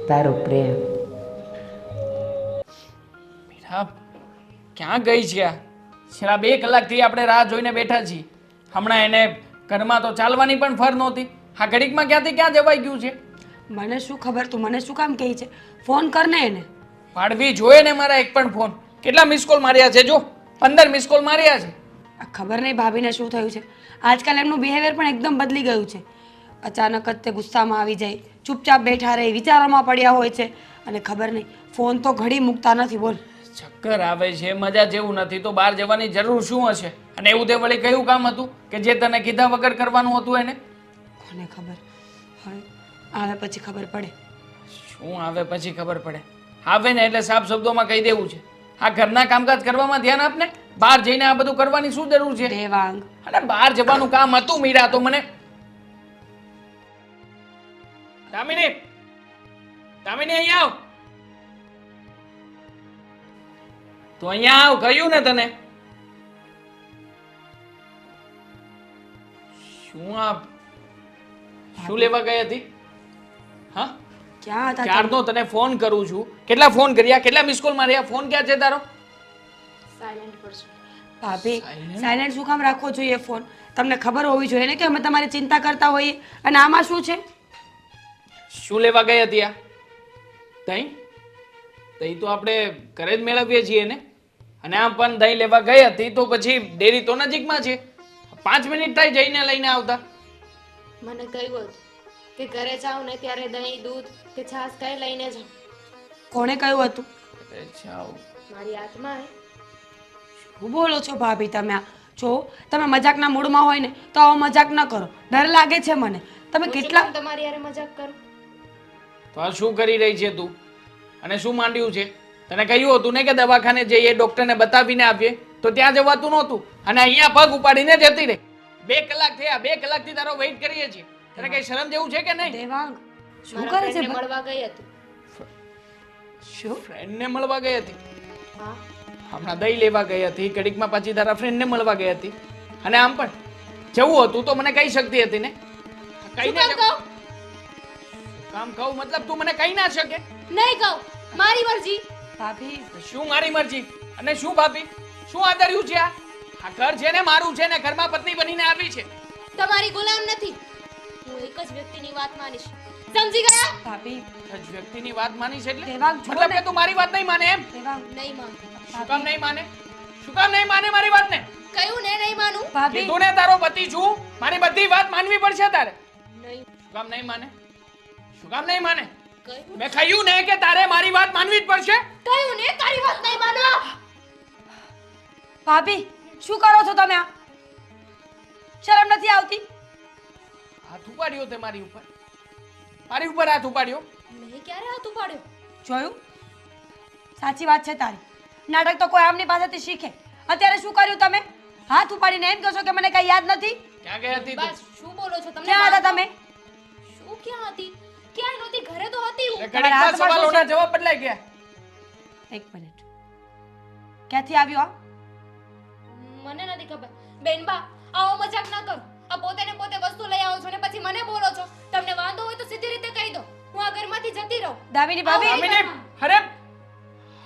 તારો પ્રેમ. મીરા ક્યાં ગઈ છે આ? છેલ્લા 2 કલાકથી આપણે રાહ જોઈને બેઠા છીએ. હમણાં એને ઘરમાં તો ચાલવાની પણ ફર નહોતી. આ ઘડીકમાં ક્યાંથી ક્યાં જવાઈ ગયું છે? મને શું ખબર તું મને શું કામ કહે છે? ફોન કર ને એને. પાડવી જોઈએ ને મારા એક પણ ફોન. કેટલા મિસ કોલ માર્યા છે જો, 15 મિસ કોલ માર્યા છે. આ ખબર નહીં ભાભીને શું થયું છે. આજકાલ એમનું બિહેવિયર પણ એકદમ બદલી ગયું છે. અચાનક જ તે ગુસ્સામાં આવી જાય, ચૂપચાપ બેઠા રહે, વિચારોમાં પડ્યા હોય છે. અને ખબર નહીં ફોન તો ઘડી મૂકતા નથી. બોલ. ચક્કર આવે છે, મજા જેવું નથી તો બહાર જવાની જરૂર શું હશે? અને એવું તે વળી કયું કામ હતું કે જે તને કીધા વગર કરવાનું હતું એને? કોને ખબર, હવે આવે પછી ખબર પડે. શું આવે પછી ખબર પડે? આવે ને એટલે સાફ શબ્દોમાં કહી દેવું છે. આ ઘરના કામકાજ કરવામાં ધ્યાન આપને. બહાર જઈને આ બધું કરવાની શું જરૂર છે? દેવાંગ, અને બહાર જવાનું કામ હતું મીરા તો મને. દામિની, દામિની અહીંયા આવ. તો અહીંયા આવ, કહ્યું ને તને. શું લેવા ગઈ હતી? હા, ક્યાં હતા તમે? ક્યારનો તને ફોન કરું છું. કેટલા ફોન કર્યા, કેટલા મિસ કોલ માર્યા? ફોન ક્યાં છે તારો? ભાભી, સાયલેન્ટ શું કામ રાખવો જોઈએ ફોન? તમને ખબર હોવી જોઈએ ને કે અમે તમારી ચિંતા કરતા હોઈએ. અને આમાં શું છે? શું લેવા ગઈ હતી આ? દહીં? દહીં તો આપણે ઘરે જ મેળવીએ છીએ ને. અને આમ પણ દહીં લેવા ગઈ હતી તો પછી ડેરી તો નજીકમાં છે. 5 મિનિટ થાય જઈને લઈને આવતા. મને કહ્યું હતું કે ઘરે જાવ ને ત્યારે દહીં, દૂધ કે છાશ કઈ લઈને જાઓ. કોણે કહ્યું હતું? જાઓ. મારી આત્માએ. શું બોલો છો ભાભી તમે? આ જો તમે મજાકના મૂડમાં હોય ને તો આવો મજાક ન કરો. ડર લાગે છે મને. તમે કેટલા તમારી યારે મજાક કરું? તો આ શું કરી રહી છે તું? અને શું માંડ્યું છે? તને કહ્યું હતું ને કે દવાખાને જઈએ, ડોક્ટરને બતાવીને આવીએ, તો ત્યાં જવાતું નહોતું. અને અહીંયા પગ ઉપાડીને જતી રહી. 2 કલાક થયા, 2 કલાકથી તારો વેઇટ કરીએ છીએ. તને કઈ શરમ જેવું છે કે નહીં? દેવાંગ, શું મારા કરે છે? friend ને મળવા ગઈ હતી. શું? ફ્રેન્ડને મળવા ગઈ હતી? હા, હમણાં દહીં લેવા ગઈ હતી, ઘડીકમાં પાછી તારા ફ્રેન્ડને મળવા ગઈ હતી. અને આમ પણ જવું હતું તો મને કહી શકતી હતી ને. કહીને શું કામ કહું? કામ કહું મતલબ તું મને કહી ના શકે? નહીં કહું, મારી મરજી. ભાભી, શું મારી મરજી? અને શું ભાભી? શું આદર્યું છે આ? આ ઘર છે ને મારું છે ને, ઘરમાં પત્ની બનીને આવી છે. તમારી ગુલામ નથી. હું એક જ વ્યક્તિની વાત માનીશ. સમજી ગયા? ભાભી, એક જ વ્યક્તિની વાત માની છે એટલે દેવાંગ, છોડો મતલબ ને. કે તું મારી વાત નહીં માને એમ? દેવાંગ, નહીં માનું. શું કામ નહીં માને? શું કામ નહીં માને મારી વાતને? કહ્યું ને નહીં માનું. ભાભી, કીધું ને તારો પતિ છું, મારી બધી વાત માનવી પડશે તારે. નહીં. શું કામ નહીં માને? શું કામ નહીં માને? કહ્યું મેં કહ્યું ને કે તારે મારી વાત માનવી જ પડશે. કહ્યું ને તારી વાત નહીં માનો. ભાભી, શું કરો છો તમે? આ શરમ નથી આવતી? હાથ ઉપાડ્યો તે મારી ઉપર. મારી ઉપર હાથ ઉપાડ્યો. મેં ક્યારે હાથ ઉપાડ્યો? જોયું? સાચી વાત છે તારી. નાટક તો કોઈ આમની પાસેથી શીખે. અત્યારે શું કર્યું તમે? હાથ ઉપાડીને એમ કહો છો કે મને કઈ યાદ નથી? ક્યાં ગઈ હતી તું? બસ શું બોલો છો તમને? ક્યાં હતા તમે? શું ક્યાં હતી? ક્યાં નહોતી, ઘરે તો હતી હું. એટલે ઘડીકમાં હાથમાં શું સવાલોના છે? જવાબ બદલાઈ ગયા. એક મિનિટ. ક્યાંથી આવ્યો આ? મને નથી ખબર. બેનબા, આવો મજાક ના કરો. આ પોતે ને પોતે વસ્તુ લઈ આવો છો ને પછી મને બોલો છો. તમને વાંધો હોય તો સીધી રીતે કહી દો. હું આ ઘરમાંથી જતી રહું. દામિની ભાભી, દામિની, અરે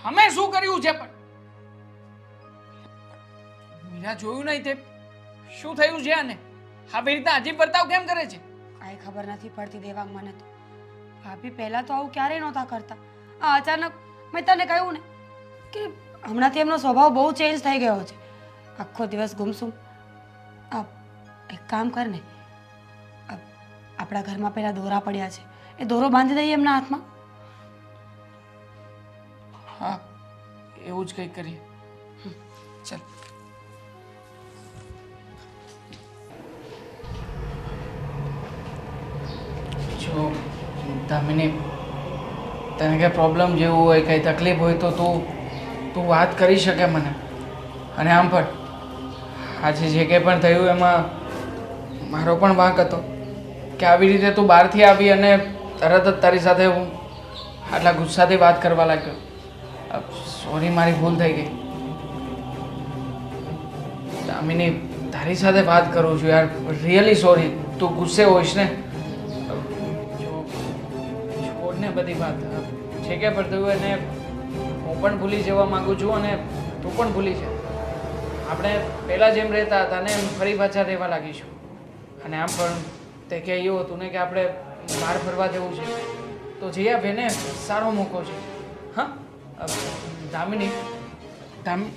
અમે શું કર્યું છે પણ? મીરા જોયું નહીં તે શું થયું છે આને? આવી રીતના અજીબ વર્તાવ કેમ કરે છે? કાંઈ ખબર નથી પડતી દેવાંગ મને તો. ભાભી પહેલા તો આવું ક્યારેય નહોતા કરતા. આ અચાનક મેં તને કહ્યું ને કે હમણાંથી એમનો સ્વભાવ બહુ ચેન્જ થઈ ગયો છે. આખો દિવસ ગુમસુમ. આ એક કામ કર ને, આપણા ઘરમાં પેલા દોરા પડ્યા છે, એ દોરો બાંધી દઈએ એમના હાથમાં. હા, એવું જ કંઈક કરીએ. ચાલ. જો દામિની, તને કંઈ પ્રોબ્લેમ જેવું હોય, કંઈ તકલીફ હોય તો તું વાત કરી શકે મને. અને આમ પણ આજે જે કંઈ પણ થયું એમાં મારો પણ વાંક હતો કે આવી રીતે તું બહારથી આવી અને તરત જ તારી સાથે હું આટલા ગુસ્સાથી વાત કરવા લાગ્યો. સોરી, મારી ભૂલ થઈ ગઈ. દામિની, તારી સાથે વાત કરું છું યાર, રિયલી સોરી. તું ગુસ્સે હોઈશ ને? છોડ ને બધી વાત. જે કે પડતું હોય ને હું પણ ભૂલી જવા માંગુ છું અને તું પણ ભૂલી જા. આપણે પહેલાં જેમ રહેતા હતા ને એમ ફરી પાછા રહેવા લાગીશું. અને આમ પણ તે કે એવું હતું ને કે આપણે બહાર ફરવા જવું છે તો જઈ આવે ને, સારો મોકો છે. હા દામિની, દામિની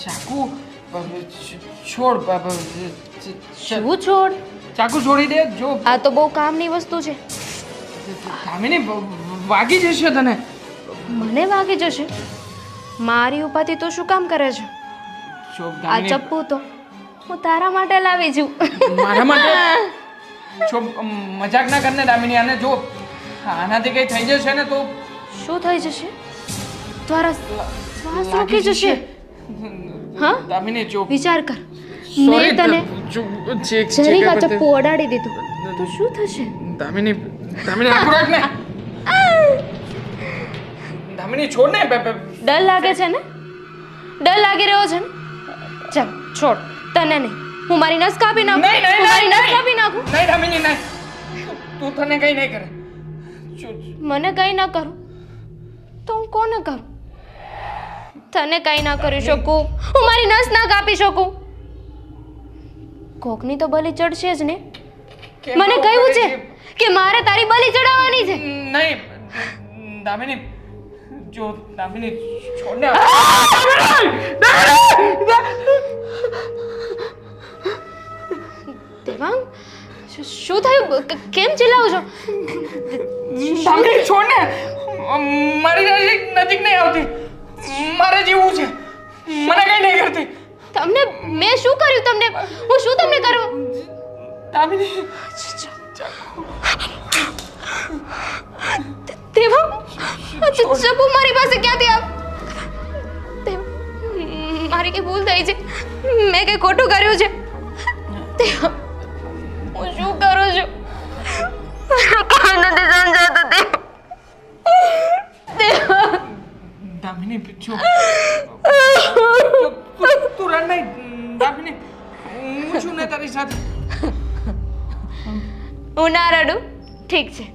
ચાકુ છોડ, શું છોડ? ચાકુ છોડી દે. જો આ તો બહુ કામની વસ્તુ છે. દામિની વાગી જશે તને. મને વાગી જશે? મારી ઉપાધિ તો શું કામ કરે છે? જો આ દામિની, ચપ્પુ તો હું તારા માટે લાવી છું. મારા માટે જો મજાક ના કરને દામિની. આને જો આનાથી કઈ થઈ જશે ને તો શું થઈ જશે? તારા શ્વાસ રોકી જશે. હા? દામિની જો વિચાર કર, Sorry, મેં તને જરીક આ ચપ્પુ અડાડી દીધું તો શું થશે? દામિની, દામિની આખું રાખ ને. દામિની છોડ ને. ડર લાગે છે ને? ડર લાગી રહ્યો છે ને? ચાલ છોડ, તને નહીં. હું મારી નસ કાપી નાખું. નહીં, નહીં, હું મારી નહીં, નસ કાપી નાખું. નહીં દામિની નહીં. તું તને કઈ નહીં કરે. મને કંઈ ન કરું તો હું કોને કરું? તને કંઈ ના કરી શકું, હું મારી નસ ના કાપી શકું. કોકની તો બલી ચડશે જ ને. મને કહ્યું છે કે મારે તારી બલી ચડાવવાની છે. નહીં દામિની, જો દામિની છોડ ને. દેવાંગ, શું થયું? કેમ ચિલ્લાવો છો? દામિની છોડ ને. મારી નજીક નહીં આવતી. મારે જીવવું છે. મને કઈ નહીં કરતી. તમને મેં શું કર્યું? તમને હું શું તમને કરું? દામિની દેવાંગ, ચપ્પુ મારી પાસે ક્યાંથી આવ? મારી કઈ ભૂલ થઈ છે? મેં કઈ ખોટું કર્યું છે? દેવાંગ, હું શું કરું છું? કોઈ નથી સમજાતું. દેવાંગ, દામિની જો તું રડ નહીં. દામિની હું છું ને તારી સાથે. હું ના રડું? ઠીક છે,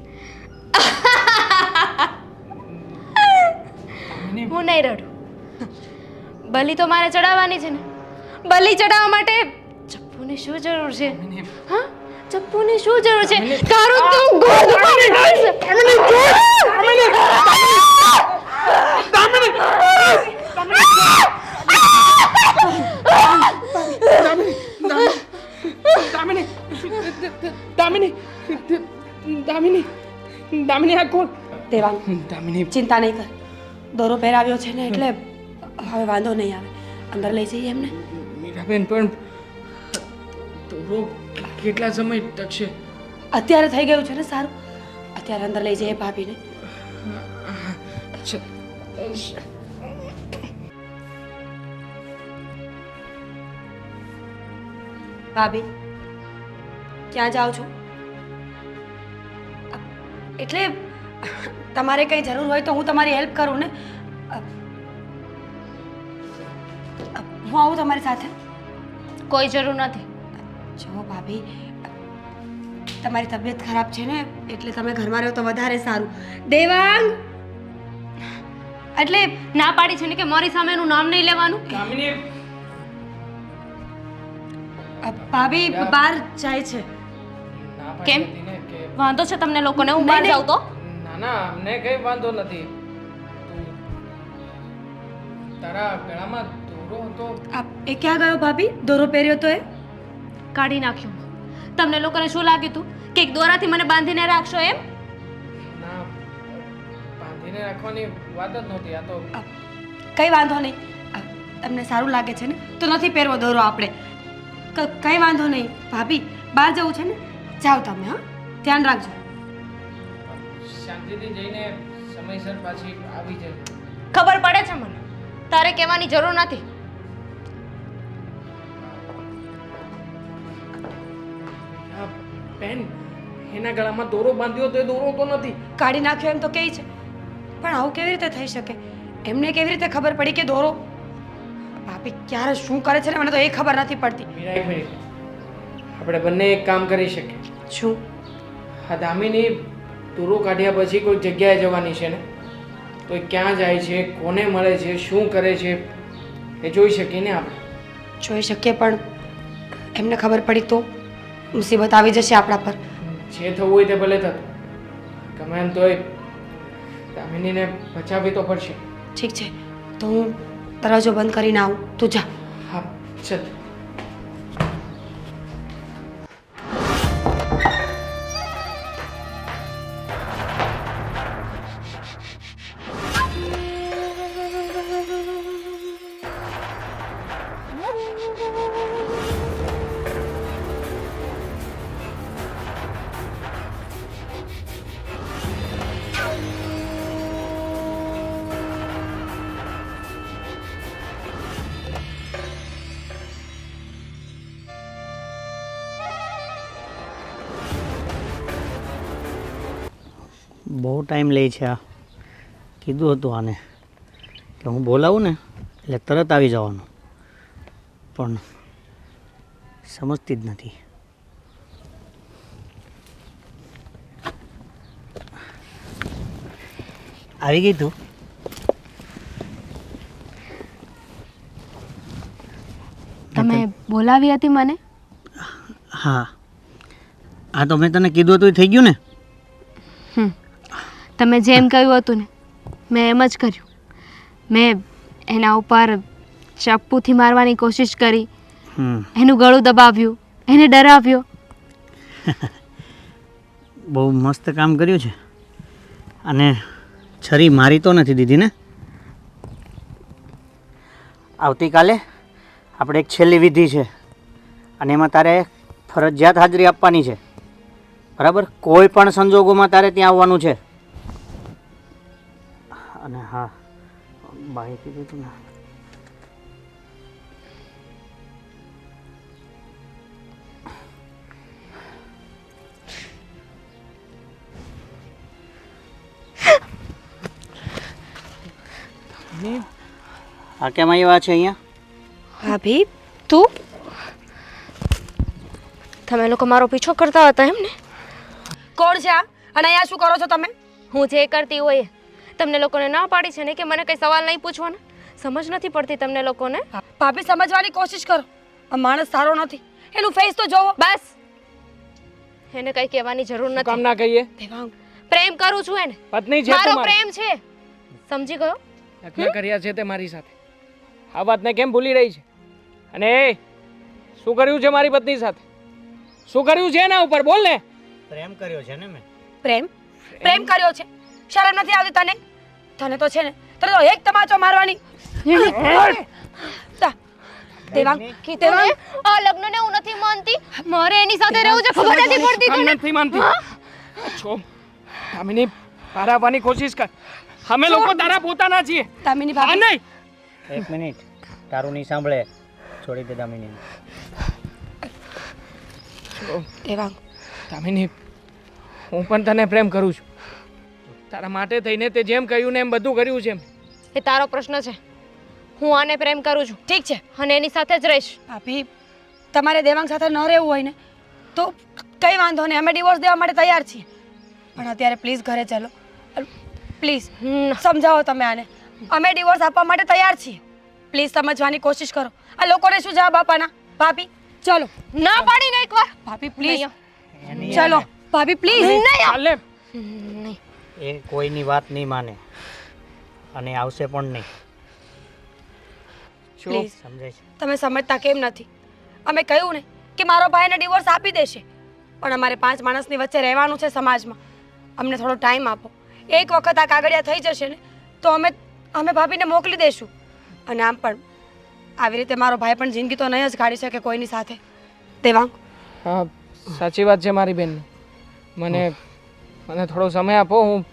દામિની હું નહીં રડું. બલી તો મારે ચડાવવાની છે ને. બલી ચડાવવા માટે ચપ્પુની શું જરૂર છે? હા, ચપ્પુની શું જરૂર છે? તારું તું ગોદ પાડી નાખશે. દામિની આ કોણ? દેવાંગ, દામિની ચિંતા નહીં કર. દોરો પહેરાવ્યો છે ને એટલે હવે વાંધો નહીં આવે. અંદર લઈ જઈએ એમને. મીરાબેન પણ દોરો કેટલા સમય ટકશે? અત્યારે થઈ ગયું છે ને સારું. અત્યારે અંદર લઈ જઈએ ભાભીને. ભાભી, ક્યાં જાઓ છો? એટલે તમારે કંઈ જરૂર હોય તો હું તમારી હેલ્પ કરું ને. હું આવું તમારી સાથે? કોઈ જરૂર નથી. જો ભાભી, તમારી તબિયત ખરાબ છે ને એટલે તમે ઘરમાં રહો તો વધારે સારું. દેવાંગ, એટલે ના પાડી છે ને કે મારી સામે એનું નામ નહીં લેવાનું. દામિની ભાભી બહાર જાય છે. ના પાડી કેમ? હતી ને કે વાંધો છે તમને લોકોને હું બહાર નહીં, જાઉં તો? ના ના, અમને કઈ વાંધો નથી. તારા ગળામાં દોરો હતો. એ ક્યાં ગયો ભાભી? દોરો પહેર્યો તો એ? કાઢી નાખ્યો. તમને લોકોને શું લાગ્યું હતું કે એક દોરાથી મને બાંધીને રાખશો એમ? ના, બાંધીને રાખવાની વાત જ નહોતી. આ તો કંઈ વાંધો નહીં. તમને સારું લાગે છે ને તો નથી પહેરવો દોરો આપણે. કંઈ વાંધો નહીં ભાભી, બહાર જવું છે ને, જાઓ તમે. હા, ધ્યાન રાખજો. શાંતિથી જઈને સમયસર પાછી આવી જાય. ખબર પડે છે મને, તારે કહેવાની જરૂર નથી. આ બેન, એના ગળામાં દોરો બાંધ્યો તો એ દોરો તો નથી. કાઢી નાખ્યો એમ તો કહે છે, પણ આવું કેવી રીતે થઈ શકે? એમને કેવી રીતે ખબર પડી કે દોરો? ભાભી ક્યારે શું કરે છે ને મને તો એ ખબર નથી પડતી. મીરા, એક મિનિટ. આપણે બંને એક કામ કરી શકીએ. શું? આ દામિની દોરો કાઢ્યા પછી કોઈ જગ્યાએ જવાની છે ને, તો એ ક્યાં જાય છે, કોને મળે છે, શું કરે છે, એ જોઈ શકીએ ને આપણે. જોઈ શકીએ, પણ એમને ખબર પડી તો મુસીબત આવી જશે આપણા પર. જે થવું હોય તે ભલે થતું. ગમે એમ તોય દામિનીને બચાવવી તો પડશે. ઠીક છે, તો હું દરવાજો બંધ કરીને આવું, તું જા. હા ચાલ. બહુ ટાઈમ લે છે આ. કીધું હતું આને કે હું બોલાવું ને એટલે તરત આવી જવાનું, પણ સમજતી જ નથી. આવી ગઈ તું? તમે બોલાવી હતી મને? હા, આ તો મેં તને કીધું હતું એ થઈ ગયું ને? તમે જેમ કહ્યું હતું ને મેં એમ જ કર્યું. મેં એના ઉપર ચપ્પુથી મારવાની કોશિશ કરી, એનું ગળું દબાવ્યું, એને ડરાવ્યો. બહુ મસ્ત કામ કર્યું છે. અને છરી મારી તો નથી દીધી ને? આવતીકાલે આપણે એક છેલ્લી વિધિ છે અને એમાં તારે ફરજિયાત હાજરી આપવાની છે, બરાબર? કોઈ પણ સંજોગોમાં તારે ત્યાં આવવાનું છે. અને હા, બાઈ કીધું હતું ને, આ કેમ આવ્યા છે અહીંયા? ભાભી તું? તમે લોકો મારો પીછો કરતા હતા એમ ને? કોણ છે આ? અને અહીંયા શું કરો છો તમે? હું જે કરતી હોય એ. તમને લોકોને ના પાડી છે ને કે મને કઈ સવાલ નહીં પૂછવાના? સમજ નથી પડતી તમને લોકોને? ભાભી સમજવાની કોશિશ કરો. આ માણસ સારો નથી, એનું ફેસ તો જોવો. બસ, એને કઈ કહેવાની જરૂર કામ નથી. ના કહીએ. દેવાંગ, પ્રેમ કરું છું એને, પત્ની છે મારો તમારી. પ્રેમ છે, સમજી ગયો? લગ્ન કર્યા છે તે મારી સાથે. આ વાતને કેમ ભૂલી રહી છે? અને એ શું કર્યું છે મારી પત્ની સાથે? શું કર્યું છે એના ઉપર? બોલ ને. પ્રેમ કર્યો છે ને મેં. પ્રેમ પ્રેમ કર્યો છે? શરમ નથી આવતી તને? તને તો છે ને, તને તો એક તમાચો મારવાની. દેવાંગ, કીધું ને, આ લગ્નને હું નથી માનતી. મારે એની સાથે રહેવું છે, ખબર નથી પડતી આમ તને? નથી માનતી. છો દામિની, બહાર આવવાની કોશિશ કર. અમે લોકો તારા પોતાના છીએ. દામિની હા ભાભી, નહીં. એક મિનિટ, તારું નહીં સાંભળે. છોડી દે દામિની. દેવાંગ, દામિની, હું પણ તને પ્રેમ કરું છું. તારા માટે થઈને તે જેમ કહ્યું ને એમ બધું કર્યું છે. એ તારો પ્રશ્ન છે. હું આને પ્રેમ કરું છું ઠીક છે અને એની સાથે જ રહીશ. ભાભી, તમારે દેવાંગ સાથે ન રહેવું હોય ને તો કંઈ વાંધો નહીં, અમે ડિવોર્સ દેવા માટે તૈયાર છીએ. પણ અત્યારે પ્લીઝ ઘરે ચાલો, પ્લીઝ સમજાવો તમે આને. અમે ડિવોર્સ આપવા માટે તૈયાર છીએ. પ્લીઝ સમજવાની કોશિશ કરો. આ લોકોને શું જવાબ આપવાના? ભાભી ચલો. ના પાડીને એકવાર. ભાભી પ્લીઝ એની ચલો. ભાભી પ્લીઝ. ચાલે. નહીં. એ કોઈની વાત નહીં માને અને આવશે પણ નહીં. પ્લીઝ સમજે છે? તમે સમજતા કેમ નથી? અમે કહ્યું ને કે મારો ભાઈને ડિવોર્સ આપી દેશે, પણ અમારે 5 માણસની વચ્ચે રહેવાનું છે સમાજમાં. અમને થોડો ટાઈમ આપો. એક વખત આ કાગળિયા થઈ જશે ને તો અમે ભાભીને મોકલી દઈશું. અને આમ પણ આવી રીતે મારો ભાઈ પણ જિંદગી તો નહીં જ કાઢી શકે કોઈની સાથે. દેવાંગ, હા, સાચી વાત છે મારી બેન. મને થોડો સમય આપો. હું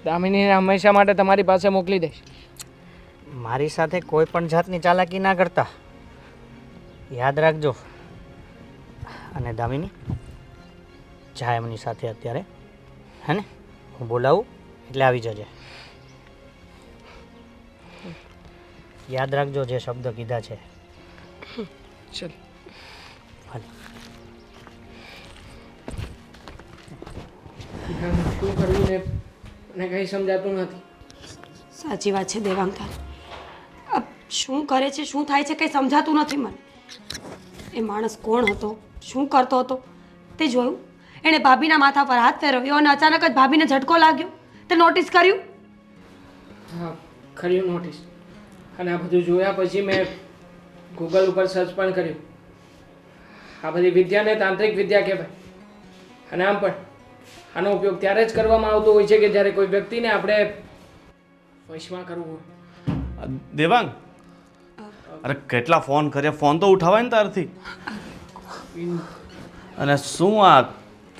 દામિનીને હંમેશા માટે તમારી પાસે મોકલી દઈશ. મારી સાથે કોઈ પણ જાતની ચાલાકી ના કરતા, યાદ રાખજો. અને દામિની, જા એમની સાથે અત્યારે, હે ને? હું બોલાવું એટલે આવી જજે. યાદ રાખજો જે શબ્દ કીધા છે. ચલ. હાલ. શું કરવું ને મને કંઈ સમજાતું નથી. સાચી વાત છે દેવાંગ તારી. શું કરે છે, શું થાય છે કંઈ સમજાતું નથી મને. એ માણસ કોણ હતો, શું કરતો હતો તે જોયું? એણે ભાભીના માથા પર હાથ ફેરવ્યો અને અચાનક જ ભાભીને ઝટકો લાગ્યો. તે નોટિસ કર્યું? હા, કર્યું નોટિસ. અને આ બધું જોયા પછી મેં ગૂગલ ઉપર સર્ચ પણ કર્યું. આ બધી વિદ્યાને તાંત્રિક વિદ્યા કહેવાય. અને આમ પણ આનો ઉપયોગ ત્યારે જ કરવામાં આવતો હોય છે કે જ્યારે કોઈ વ્યક્તિને આપણે વશમાં કરવું હોય. દેવાંગ, અરે કેટલા ફોન કર્યા, ફોન તો ઉઠાવાય ને તારથી. અને શું આ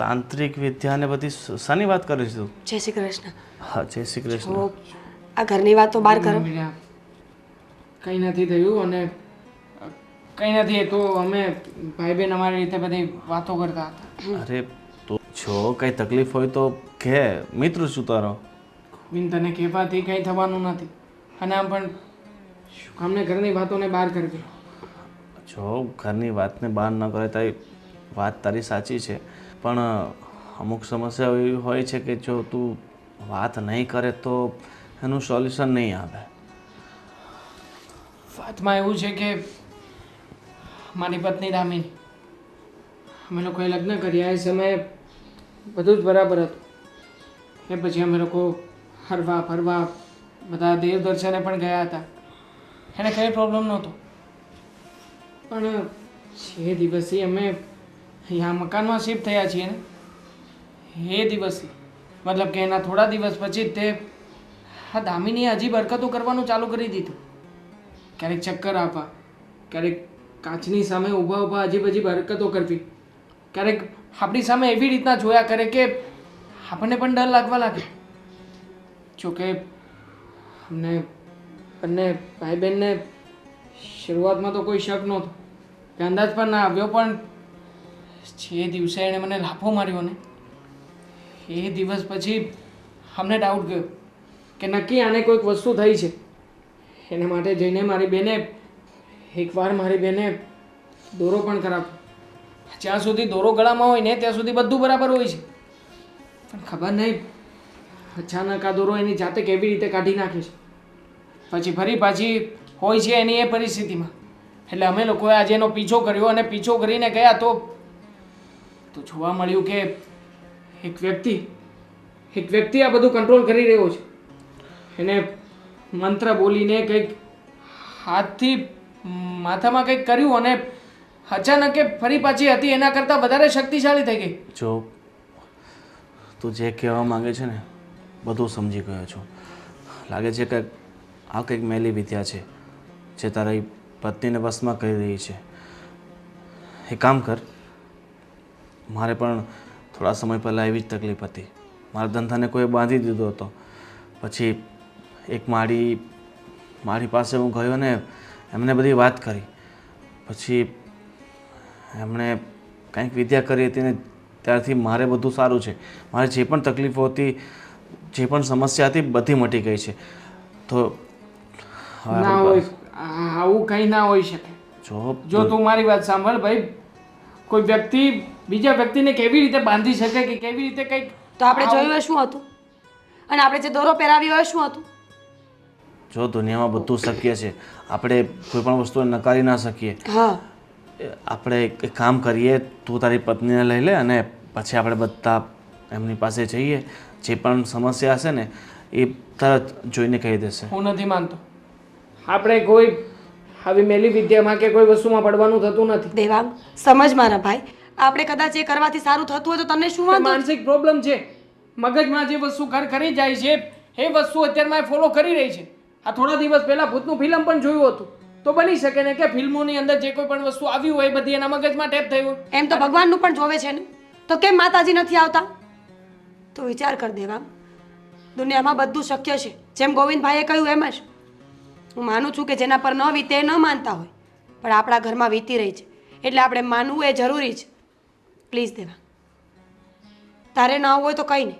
તાંત્રિક વિદ્યા ને બધી શાની વાત કરીશ તું? જય શ્રી કૃષ્ણ. હા, જય શ્રી કૃષ્ણ. તો આ ઘરની વાત તો બહાર કરો. કંઈ નથી થયું અને કંઈ નથી. એ તો અમે ભાઈ બહેન અમારી રીતે બધી વાતો કરતા હતા. અરે તો જો કઈ તકલીફ હોય તો કે, મિત્ર છું તારો. બિન તને કહેવાથી કંઈ થવાનું નથી. અને આમ પણ શું કામને ઘરની વાતોને બહાર કરવી? જો ઘરની વાતને બહાર ન કરે તારી વાત તારી સાચી છે, પણ અમુક સમસ્યા એવી હોય છે કે જો તું વાત નહીં કરે તો એનું સોલ્યુશન નહીં આવે. વાતમાં એવું છે કે મારી પત્ની દામિની, અમે લોકોએ લગ્ન કર્યા એ સમયે બધું જ બરાબર હતું. એ પછી અમે લોકો હરવા ફરવા બધા દેવ દર્શને પણ ગયા હતા. એને કંઈ પ્રોબ્લેમ નહોતો. પણ જે દિવસથી અમે અહીંયા મકાનમાં શિફ્ટ થયા છીએ ને એ દિવસથી, મતલબ કે એના થોડા દિવસ પછી જ તે આ દામિનીએ અજીબ હરકતો કરવાનું ચાલુ કરી દીધું. ક્યારેક ચક્કર આપવા, ક્યારેક કાચની સામે ઊભા ઊભા અજીબ અજીબ હરકતો કરવી, ક્યારેક આપણી સામે એવી રીતના જોયા કરે કે આપણને પણ ડર લાગવા લાગે. જોકે અમને બંને ભાઈ બહેનને શરૂઆતમાં તો કોઈ શક નહોતો, કે અંદાજ પણ ના આવ્યો. પણ જે દિવસે એણે મને લાફો માર્યો ને એ દિવસ પછી અમને ડાઉટ ગયો કે નક્કી આને કોઈક વસ્તુ થઈ છે. એના માટે જઈને મારી બેને એકવાર મારી બેને દોરો પણ કરાવ્યો. જ્યાં સુધી દોરો ગળામાં હોય ને ત્યાં સુધી બધું બરાબર હોય છે, પણ ખબર નહીં અચાનક આ દોરો એની જાતે કેવી રીતે કાઢી નાખે છે. પછી ફરી પાછી હોય છે એની એ પરિસ્થિતિમાં. એટલે અમે લોકોએ આજે એનો પીછો કર્યો અને પીછો કરીને ગયા તો જોવા મળ્યું કે એક વ્યક્તિ આ બધું કંટ્રોલ કરી રહ્યો છે. એને મંત્ર બોલીને કંઈક હાથથી માથામાં કંઈક કર્યું અને અચાનક એ ફરી પાછી હતી એના કરતાં વધારે શક્તિશાળી થઈ ગઈ. જો તું જે કહેવા માંગે છે ને બધું સમજી ગયો છું. લાગે છે કે આ કંઈક મેલી વિદ્યા છે જે તારી પત્નીને વશમાં કરી રહી છે. એ કામ કર, મારે પણ થોડા સમય પહેલાં એવી જ તકલીફ હતી. મારા ધંધાને કોઈ બાંધી દીધો હતો. પછી એક મારી પાસે હું ગયો ને એમને બધી વાત કરી. પછી એમણે કંઈક વિદ્યા કરી હતી ને ત્યારથી મારે બધું સારું છે. મારે જે પણ તકલીફો હતી, જે પણ સમસ્યા હતી બધી મટી ગઈ છે. તો ના હોય, આવું કંઈ ના હોઈ શકે. જો તું મારી વાત સાંભળ ભાઈ, કોઈ વ્યક્તિ બીજા વ્યક્તિને કેવી રીતે બાંધી શકે કે કેવી રીતે કંઈક, તો આપણે જોયું એ શું હતું? અને આપણે જે દોરો પહેરાવ્યો એ શું હતું? જો દુનિયામાં બધું શક્ય છે, આપણે કોઈ પણ વસ્તુ નકારી ના શકીએ. હા, આપણે એક કામ કરીએ, તું તારી પત્નીને લઈ લે અને પછી આપણે બધા એમની પાસે જઈએ. જે પણ સમસ્યા હશે ને એ તરત જોઈને કહી દેશે. હું નથી માનતો આપણે કોઈ આવી મેલી વિદ્યામાં કે કોઈ વસ્તુમાં પડવાનું થતું નથી. દેવાંગ, સમજ મારા ભાઈ, આપણે કદાચ એ કરવાથી સારું થતું હોય તો તને શું વાંધો? માનસિક પ્રોબ્લેમ છે. મગજમાં જે વસ્તુ ઘર કરી જાય છે એ વસ્તુ અત્યારમાં ફોલો કરી રહી છે. આ થોડા દિવસ પહેલા ભૂતનું ફિલ્મ પણ જોયું હતું, તો બની શકે ને કે ફિલ્મોની અંદર જે કોઈ પણ વસ્તુ આવી હોય એ બધી એના મગજમાં ટેપ થઈ હોય. એમ તો ભગવાનનું પણ જોવે છે ને, તો કેમ માતાજી નથી આવતા? તો વિચાર કર દેવાંગ, દુનિયામાં બધું શક્ય છે. જેમ ગોવિંદભાઈએ કહ્યું એમ જ હું માનું છું કે જેના પર ન વીતે એ ન માનતા હોય, પણ આપણા ઘરમાં વીતી રહી છે એટલે આપણે માનવું એ જરૂરી છે. પ્લીઝ દેવાંગ, તારે ના હોય તો કંઈ નહીં,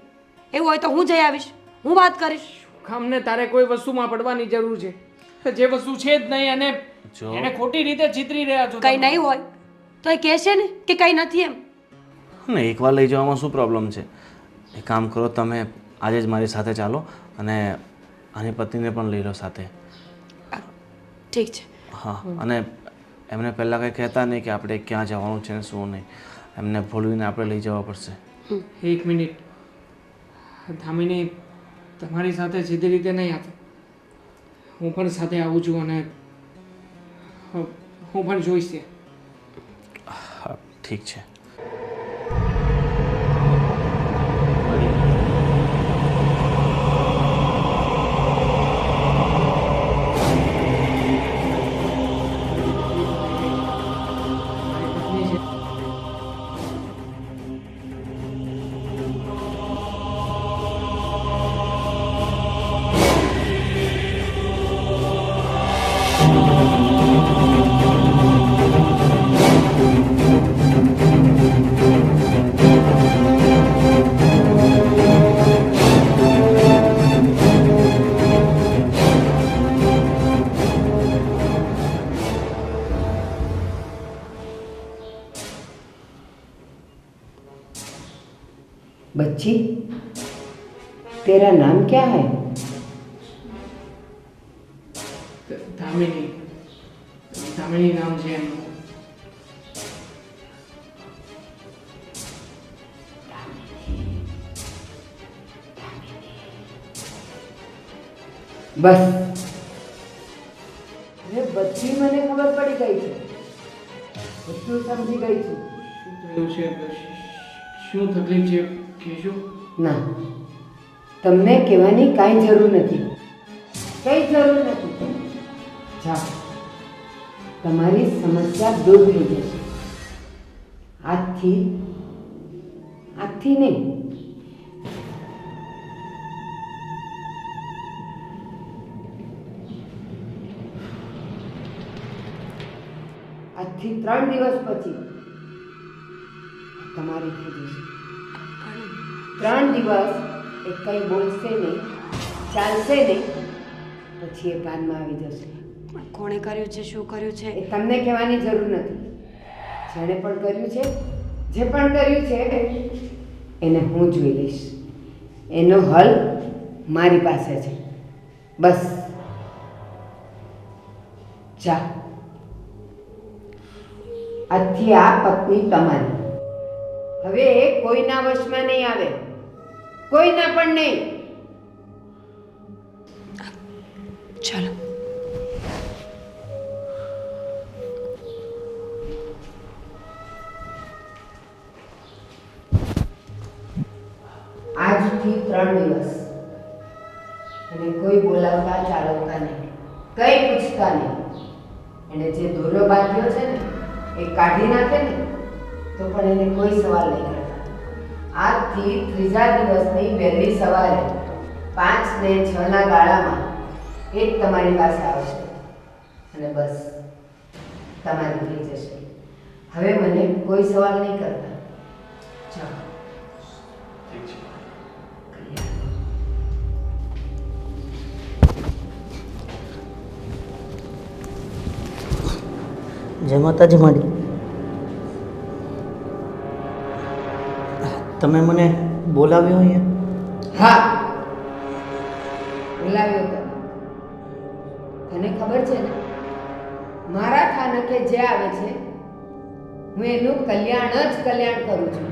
એવું હોય તો હું જઈ આવીશ, હું વાત કરીશ. અમને તારે કોઈ વસ્તુમાં પડવાની જરૂર છે? જે વસ્તુ છે જ નહીં અને એને ખોટી રીતે ચિતરી રહ્યા છો. કંઈ નહીં હોય તો એ કહેશે ને કે કંઈ નથી એમ. ને એકવાર લઈ જવામાં શું પ્રોબ્લેમ છે? એક કામ કરો, તમે આજે જ મારી સાથે ચાલો અને આની પત્નીને પણ લઈ લો સાથે. ઠીક છે. હા, અને એમને પહેલાં કંઈ કહેતા નહીં કે આપણે ક્યાં જવાનું છે ને શું નહીં. એમને ભૂલવીને આપણે લઈ જવા પડશે. એક મિનિટ. દામિની તમારી સાથે સીધી રીતે નહીં આવે. હું પણ સાથે આવું છું અને હું પણ જોઈશ ત્યાં. હા ઠીક છે. बच्ची, तेरा नाम क्या है? દામિની. દામિની નામ છે એમનું. बस अरे बच्ची, મને ખબર પડી ગઈ છે. બધું સમજી ગઈ છું. શું થયું છે? શું તકલીફ છે કહેજો. ના, તમને કહેવાની કાંઈ જરૂર નથી. કઈ જરૂર નથી. જાઓ, તમારી સમસ્યા દૂર થઈ જશે. આજથી નહીં. આજથી 3 દિવસ પછી તમારી થઈ જશે. 3 દિવસ એ કંઈ બોલશે નહીં, ચાલશે નહીં, પછી એ ભાનમાં આવી જશે. પણ કોણે કર્યું છે, શું કર્યું છે? એ તમને કહેવાની જરૂર નથી. જેણે પણ કર્યું છે, જે પણ કર્યું છે, એને હું જોઈ લઈશ. એનો હલ મારી પાસે છે. બસ જા. આજથી આ પત્ની તમારી. હવે એ કોઈના વશમાં નહીં આવે. કોઈના પણ નહીં. ચાલો. આજથી 3 દિવસ અને કોઈ બોલાવતા ચાલવતા નહીં, કઈ પૂછતા નહીં. એને જે દોરો બાંધ્યો છે ને એ કાઢી નાખે ને તો પણ એને કોઈ સવાલ નહીં કરતા. આજથી 3જા દિવસની વહેલી સવારે 5 ને 6 ના ગાળામાં એ જ તમારી પાસે આવશે અને બસ તમારી થઈ જશે. હવે મને કોઈ સવાલ નહીં કરતા. ચાલો. જય માતાજી માડી. તમે મને બોલાવ્યો અહીંયા? હા, બોલાવ્યો તને. તને ખબર છે ને, મારા થાનકે જે આવે છે હું એનું કલ્યાણ જ કલ્યાણ કરું છું.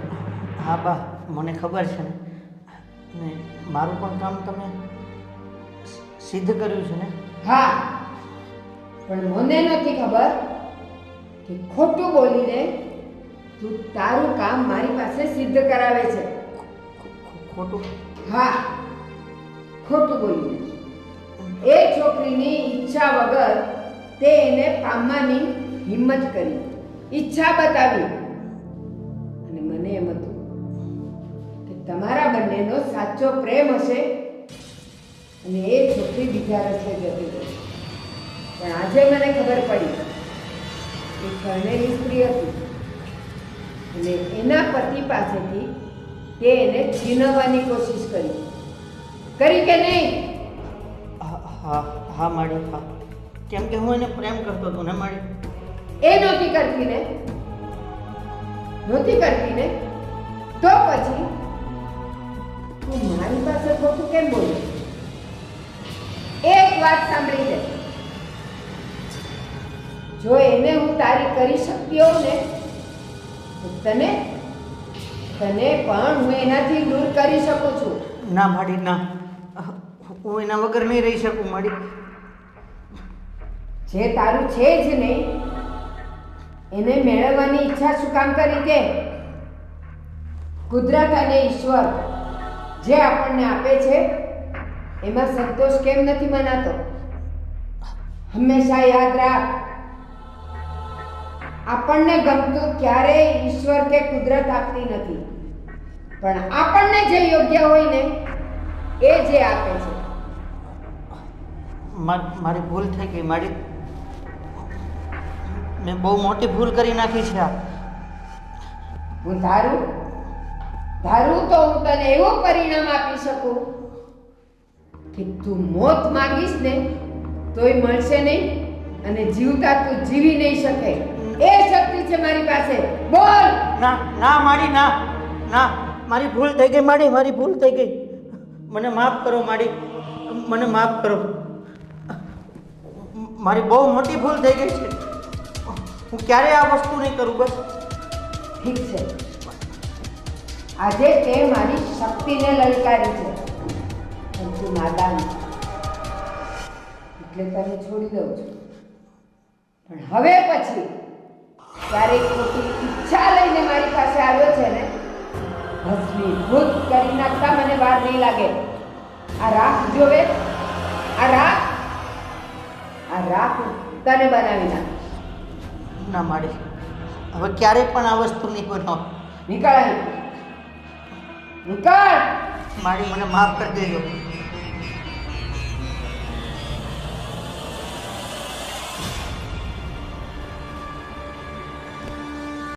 હા બા, મને ખબર છે ને. ને મારું પણ કામ તમે સિદ્ધ કર્યું છે ને? હા, પણ મને નથી ખબર કે ખોટું બોલીને તું તારું કામ મારી પાસે સિદ્ધ કરાવે છે. ખોટું? હા, ખોટું બોલીને. એ છોકરીની ઈચ્છા વગર તે એને પામવાની હિંમત કરી, ઈચ્છા બતાવી. અને મને એમ હતું કે તમારા બંનેનો સાચો પ્રેમ હશે અને એ છોકરી બીજા રસ્તે જતી રહી. પણ આજે મને ખબર પડી કે પરણેલી સ્ત્રી હતી અને એના પતિ પાસેથી તે એને છીનવવાની કોશિશ કરી કે નહીં? હા માડી, હા. કેમ કે હું એને પ્રેમ કરતો હતો ને માડી. એ નહોતી કરતી ને તો પછી તું મારી પાસે ખોટું કેમ બોલે? એક વાત સાંભળી લે. જો એને હું તારી કરી શકતી હોઉં ને તો તને પણ હું એનાથી દૂર કરી શકું છું. ના માડી ના, હું એના વગર નહીં રહી શકું માડી. જે તારું છે જ નહીં એને મેળવવાની ઈચ્છા શું કામ કરી તે? કુદરત અને ઈશ્વર જે આપણને આપે છે એમાં સંતોષ કેમ નથી મનાતો? હંમેશા યાદ રાખ, આપણને ગમતું ક્યારેય ઈશ્વર કે કુદરત આપતી નથી, પણ આપણને જે યોગ્ય હોય ને એ જે આપે છે. મારી ભૂલ થઈ ગઈ માડી. મેં બહુ મોટી ભૂલ કરી નાખી છે આ. હું ધારું તો હું તને એવું પરિણામ આપી શકું કે તું મોત માંગીશ ને તોય મળશે નહીં અને જીવતા તું જીવી નહીં શકે. એ શક્તિ છે મારી પાસે. બોલ. ના ના માડી ના ના, મારી ભૂલ થઈ ગઈ માડી, મારી ભૂલ થઈ ગઈ. મને માફ કરો માડી, મને માફ કરો. મારી બહુ મોટી ભૂલ થઈ ગઈ છે. હું ક્યારેય આ વસ્તુ નહીં કરું. બસ ઠીક છે, આજે તે મારી શક્તિને લલકારી છે પણ તું નાદાન એટલે તને છોડી દઉં છું. પણ હવે પછી ક્યારેક ખોટી ઈચ્છા લઈને મારી પાસે આવ્યો છે ને, ભસ્મીભૂત કરી નાખતા મને વાર નહીં લાગે. આ રાખ જોવે, આ રાખ તને બનાવી નાખ. ના માડી, હવે ક્યારેય પણ આ વસ્તુ નહીં બનાવો. નીકળ અહીં, નીકળ. માડી મને માફ કરી દેજો.